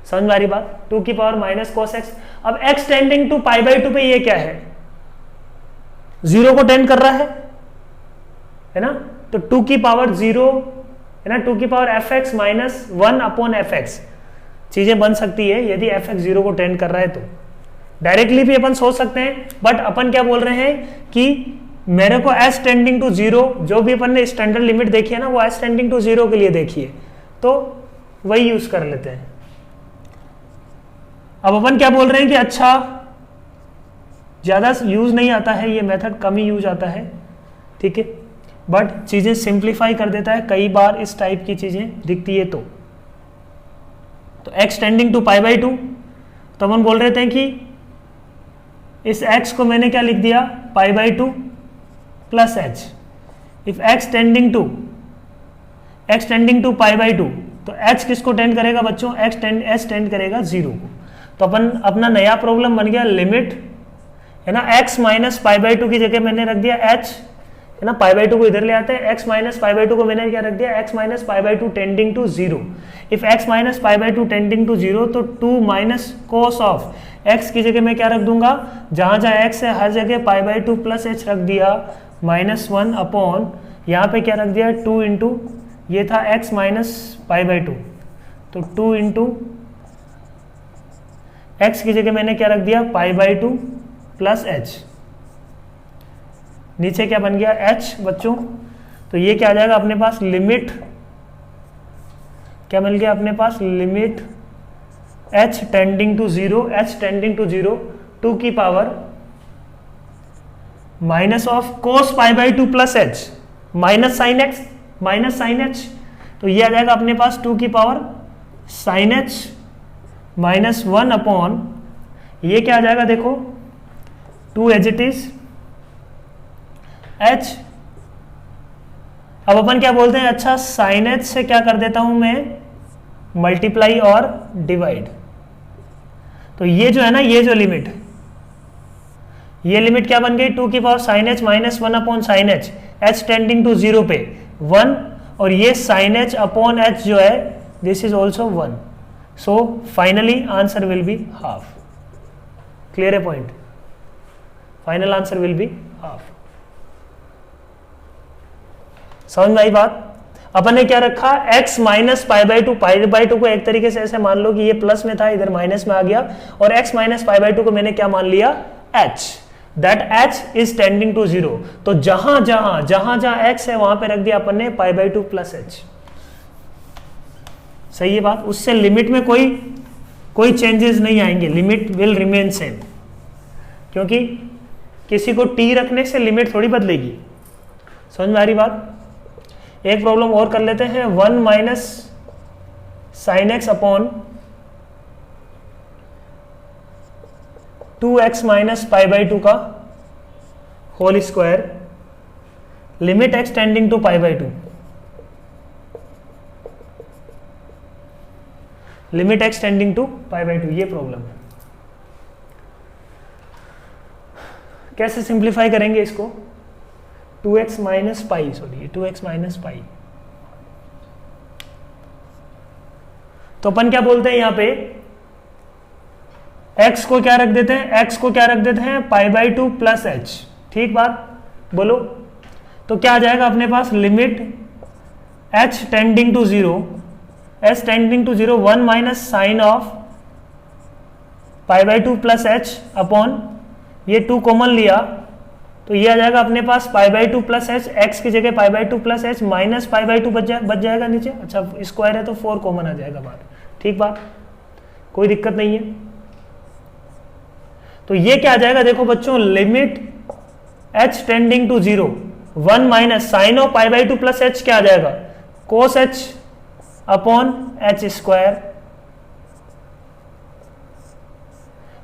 समझ में आ रही बात, 2 की पावर माइनस कोस x। अब x टेंडिंग टू π/2 पे ये क्या है, 0 को टेंड कर रहा है ना। तो 2 की पावर 0, है ना, 2 की power fx minus 1 upon fx, चीजें बन सकती है यदि fx 0 को टेंड कर रहा है तो। डायरेक्टली भी अपन सोच सकते हैं, बट अपन क्या बोल रहे हैं कि मेरे को s टेंडिंग टू 0, जो भी अपन ने स्टैंडर्ड लिमिट देखी है ना, वो s टेंडिंग टू 0 के लिए देखी है। तो वही यूज कर लेते हैं। अब अपन क्या बोल रहे हैं कि अच्छा ज्यादा यूज नहीं आता है ये मेथड, कम ही यूज आता है, ठीक है, बट चीजें सिंप्लीफाई कर देता है, कई बार इस टाइप की चीजें दिखती है। तो x tending to pi by two, तो अपन बोल रहे थे कि इस x को मैंने क्या लिख दिया, pi by two plus h. If x tending to pi by two, तो h किसको टेंड करेगा बच्चों, h टेंड करेगा 0 को। तो अपन अपना नया प्रॉब्लम बन गया, लिमिट है ना, x minus pi by to की जगह मैंने रख दिया h, है ना, पाई बाई टू को इधर ले आते हैं, x minus pi by two को मैंने क्या रख दिया, x minus pi by two tending to 0। If x minus pi by two tending to 0, तो 2 माइनस कोस ऑफ x की जगह मैं क्या रख दूंगा, जहां जहां x है हर जगह pi by two plus H रख दिया, -1 अपॉन यहाँ पे क्या रख दिया 2 इंटू, ये था x minus pi by two, तो 2 इंटू एक्स की जगह मैंने क्या रख दिया, pi by two plus H, नीचे क्या बन गया h बच्चों, तो ये क्या आ जाएगा अपने पास, लिमिट क्या मिल गया अपने पास, लिमिट h टेंडिंग टू 0, 2 की power minus of cos pi by two plus h minus sine h, तो ये आ जाएगा अपने पास 2 की power sine h minus 1 upon, ये क्या आ जाएगा देखो 2 एज इट इज h। अब अपन क्या बोलते हैं, अच्छा साइन एच से क्या कर देता हूं मैं, मल्टीप्लाई और डिवाइड। तो ये जो है ना, ये जो लिमिट, ये लिमिट क्या बन गई, 2 की power sine h minus 1 upon sine h, h tending to 0 पे 1, और ये साइन एच अपॉन h जो है this is also 1। So finally answer will be half. Clear है point, final answer will be half. समझ में आई बात। अपन ने क्या रखा, x minus pi by two को एक तरीके से ऐसे मान लो कि ये प्लस में था, इधर माइनस में आ गया, और x minus pi by two को मैंने क्या मान लिया, h, that h is tending to 0। तो जहां जहां x है वहां पे रख दिया अपन ने पाई बाई टू प्लस एच। सही है बात, उससे लिमिट में कोई चेंजेस नहीं आएंगे, लिमिट विल रिमेन सेम, क्योंकि किसी को t रखने से लिमिट थोड़ी बदलेगी। समझ में आ रही बात। एक प्रॉब्लम और कर लेते हैं, 1 minus sine x upon 2x minus pi by two का whole square, limit x tending to pi by two, limit x tending to pi by two. ये प्रॉब्लम कैसे सिंप्लीफाई करेंगे इसको, 2x minus pi, sorry 2x minus pi. तो अपन क्या बोलते हैं यहां पे, x को क्या रख देते हैं, pi by two plus h. ठीक बात बोलो। तो क्या आ जाएगा अपने पास, limit h tending to 0, 1 minus sine of pi by two plus h upon, ये 2 कॉमन लिया, तो ये आ जाएगा अपने पास pi by two plus h, x की जगह pi by two plus h minus pi by two बच जाएगा नीचे। अच्छा स्क्वायर है तो 4 कॉमन आ जाएगा बाहर। ठीक बात, कोई दिक्कत नहीं है। तो ये क्या आ जाएगा देखो बच्चों, limit h tending to 0, 1 minus sine of pi by two plus h क्या आ जाएगा, cos h upon h square,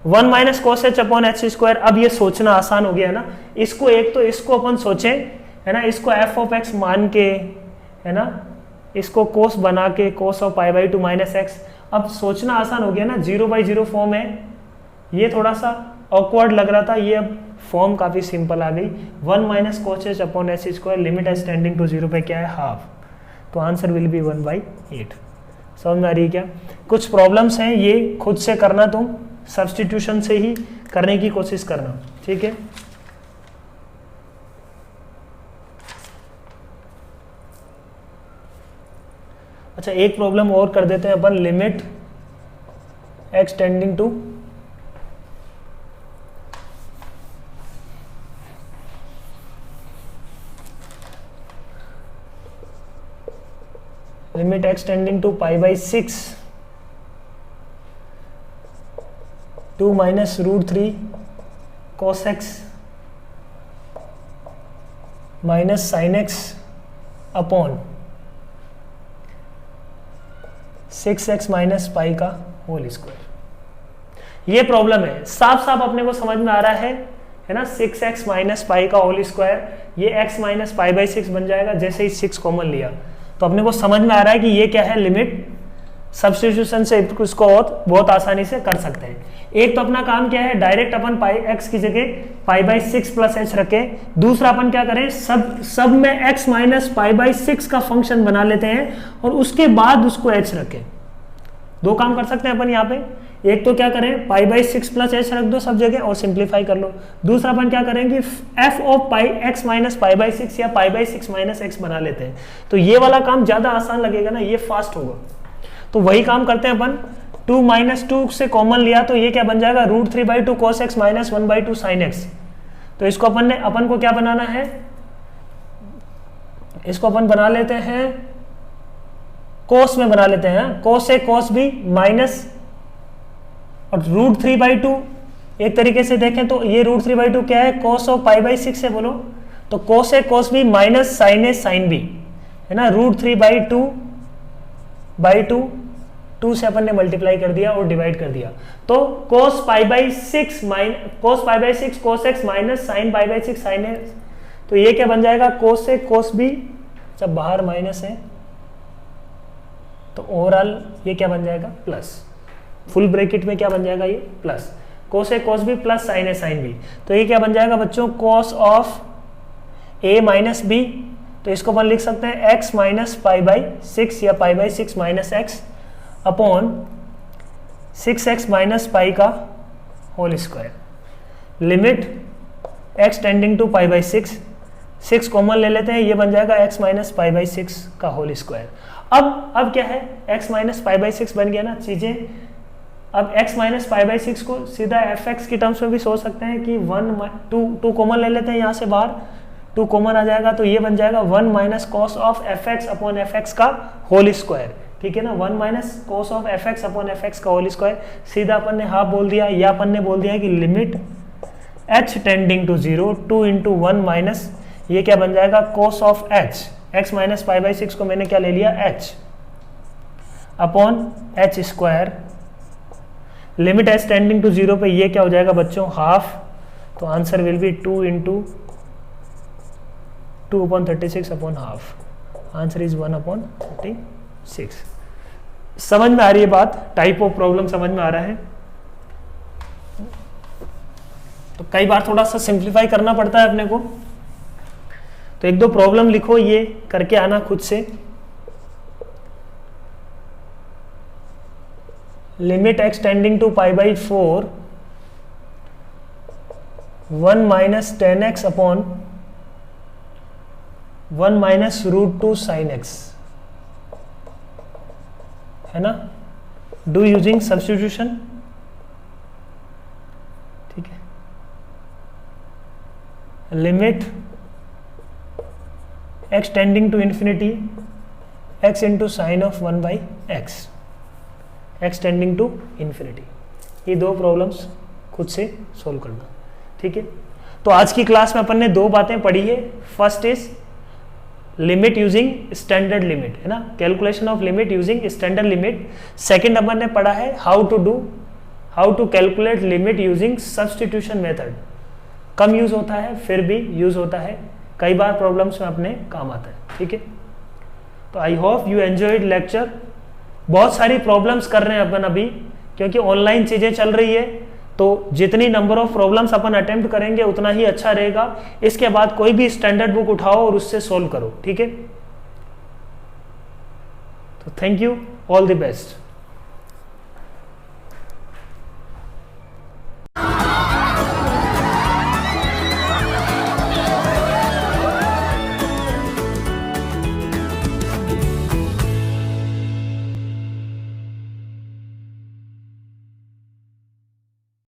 1 minus cos h upon h square. अब ये सोचना आसान हो गया है ना, इसको एक तो इसको अपन सोचें है ना, इसको एफ ऑफ एक्स मान के है ना, इसको कोस बना के cos of pi by to minus x. अब सोचना आसान हो गया ना, 0/0 फॉर्म है, ये थोड़ा सा ऑकवर्ड लग रहा था, ये अब फॉर्म काफी सिंपल आ गई। 1 minus cos h upon h square, limit h tending to 0 पे क्या है, हाफ। तो आंसर विल बी 1/8। समझ में आ रही है क्या। कुछ प्रॉब्लम्स हैं, ये खुद से करना, तुम सब्स्टिट्यूशन से ही करने की कोशिश करना। ठीक है, अच्छा एक प्रॉब्लम और कर देते हैं अपन, limit x tending to limit x tending to pi by 6 2 minus root 3 cos x minus sine x upon 6x minus pi का होल स्क्वायर। ये प्रॉब्लम है, साफ साफ अपने को समझ में आ रहा है ना। 6x माइनस पाई का होल स्क्वायर, ये x माइनस पाई बाई 6 बन जाएगा जैसे ही 6 कॉमन लिया, तो अपने को समझ में आ रहा है कि ये क्या है, लिमिट। सब्स्टिट्यूशन से इसको बहुत आसानी से कर सकते हैं। एक तो अपना काम क्या है, डायरेक्ट अपन पाई x की जगह पाई बाई 6 प्लस h रखे। दूसरा अपन क्या करें, सब में x माइनस पाई बाई 6 का फंक्शन बना लेते हैं और उसके बाद उसको h रखें। दो काम कर सकते हैं अपन यहाँ पे। एक तो क्या करें, पाई बाई 6 प्लस h रख दो सब जगह और सिंप्लीफाई कर लो। दूसरा अपन क्या करेंगे, f of pi x minus pi by 6 या पाई बाई 6 माइनस x बना लेते हैं। तो ये वाला काम ज्यादा आसान लगेगा ना, ये फास्ट होगा। तो वही काम करते हैं अपन। 2 माइनस 2 से कॉमन लिया तो ये क्या बन जाएगा, root 3 by 2 cos x minus 1 by 2 sine x। तो इसको अपन को क्या बनाना है, इसको अपन बना लेते हैं कोस में बना लेते हैं। कोस ए कोस बी माइनस और रूट 3 बाई 2, एक तरीके से देखें तो ये रूट 3 बाई 2 क्या है, कोस ऑफ पाई बाई 6 है बोलो, तो कोस ए कोस बी माइनस साइन ए साइन बी है ना। रूट 3 बाई 2 बाई 2 से अपन ने मल्टीप्लाई कर दिया और डिवाइड कर दिया। तो cos pi by 6 cos x minus sine pi by 6 sine x, तो ये क्या बन जाएगा, cos a cos b, जब बाहर माइनस है तो ओवरऑल ये क्या बन जाएगा, प्लस। फुल ब्रैकेट में क्या बन जाएगा, ये plus. cos a cos b plus sine a sine b, तो ये क्या बन जाएगा बच्चों, cos of a minus b। तो इसको अपन लिख सकते हैं x माइनस पाई बाई 6 या pi by 6 minus x upon 6x minus pi का whole square. Limit x tending to pi by 6 common ले लेते हैं, ये बन जाएगा x माइनस पाई बाई 6 का होल स्क्वायर। अब क्या है, x माइनस पाई बाई 6 बन गया ना चीजें। अब x माइनस पाई बाई 6 को सीधा fx की टर्म्स में भी सोच सकते हैं कि 2 कॉमन ले लेते हैं, यहाँ से बाहर 2 कॉमन आ जाएगा, तो ये बन जाएगा 1 minus cos of fx upon fx का होल स्क्वायर। ठीक है ना, 1 minus cos of fx upon fx का होल स्क्वायर। सीधा अपन ने हाफ बोल दिया, या अपन ने बोल दिया कि limit h tending to 0 2 into 1 minus ये क्या बन जाएगा, cos of h, x minus pi by 6 को मैंने क्या ले लिया, h upon h square. Limit h tending to 0 पे ये क्या हो जाएगा बच्चों, हाफ। तो answer will be 2 into 2 upon 36 upon half. Answer is 1 upon 36। समझ में आ रही है बात, टाइप ऑफ प्रॉब्लम समझ में आ रहा है। तो कई बार थोड़ा सा सिंप्लीफाई करना पड़ता है अपने को, तो एक दो प्रॉब्लम लिखो, ये करके आना खुद से। Limit x tending to pi by 4 1 minus 10x upon 1 minus root 2 sine x है ना, डू यूजिंग सब्स्टिट्यूशन। ठीक है, limit x tending to infinity x into sine of 1 by x, x tending to infinity. ये दो problems खुद से solve करना। ठीक है, तो आज की क्लास में अपन ने दो बातें पढ़ी है। First is limit using standard limit, है ना, calculation of limit using standard limit. Second अपन ने पढ़ा है how to calculate limit using substitution method. कम यूज होता है फिर भी यूज होता है, कई बार प्रॉब्लम्स में अपने काम आता है। ठीक है, तो I hope you enjoyed lecture. बहुत सारी प्रॉब्लम्स कर रहे हैं अपन अभी, क्योंकि ऑनलाइन चीजें चल रही है, तो जितनी number of problems upon attempt करेंगे उतना ही अच्छा रहेगा। इसके बाद कोई भी स्टैंडर्ड बुक उठाओ और उससे सोल्व करो। ठीक है, तो thank you, all the best.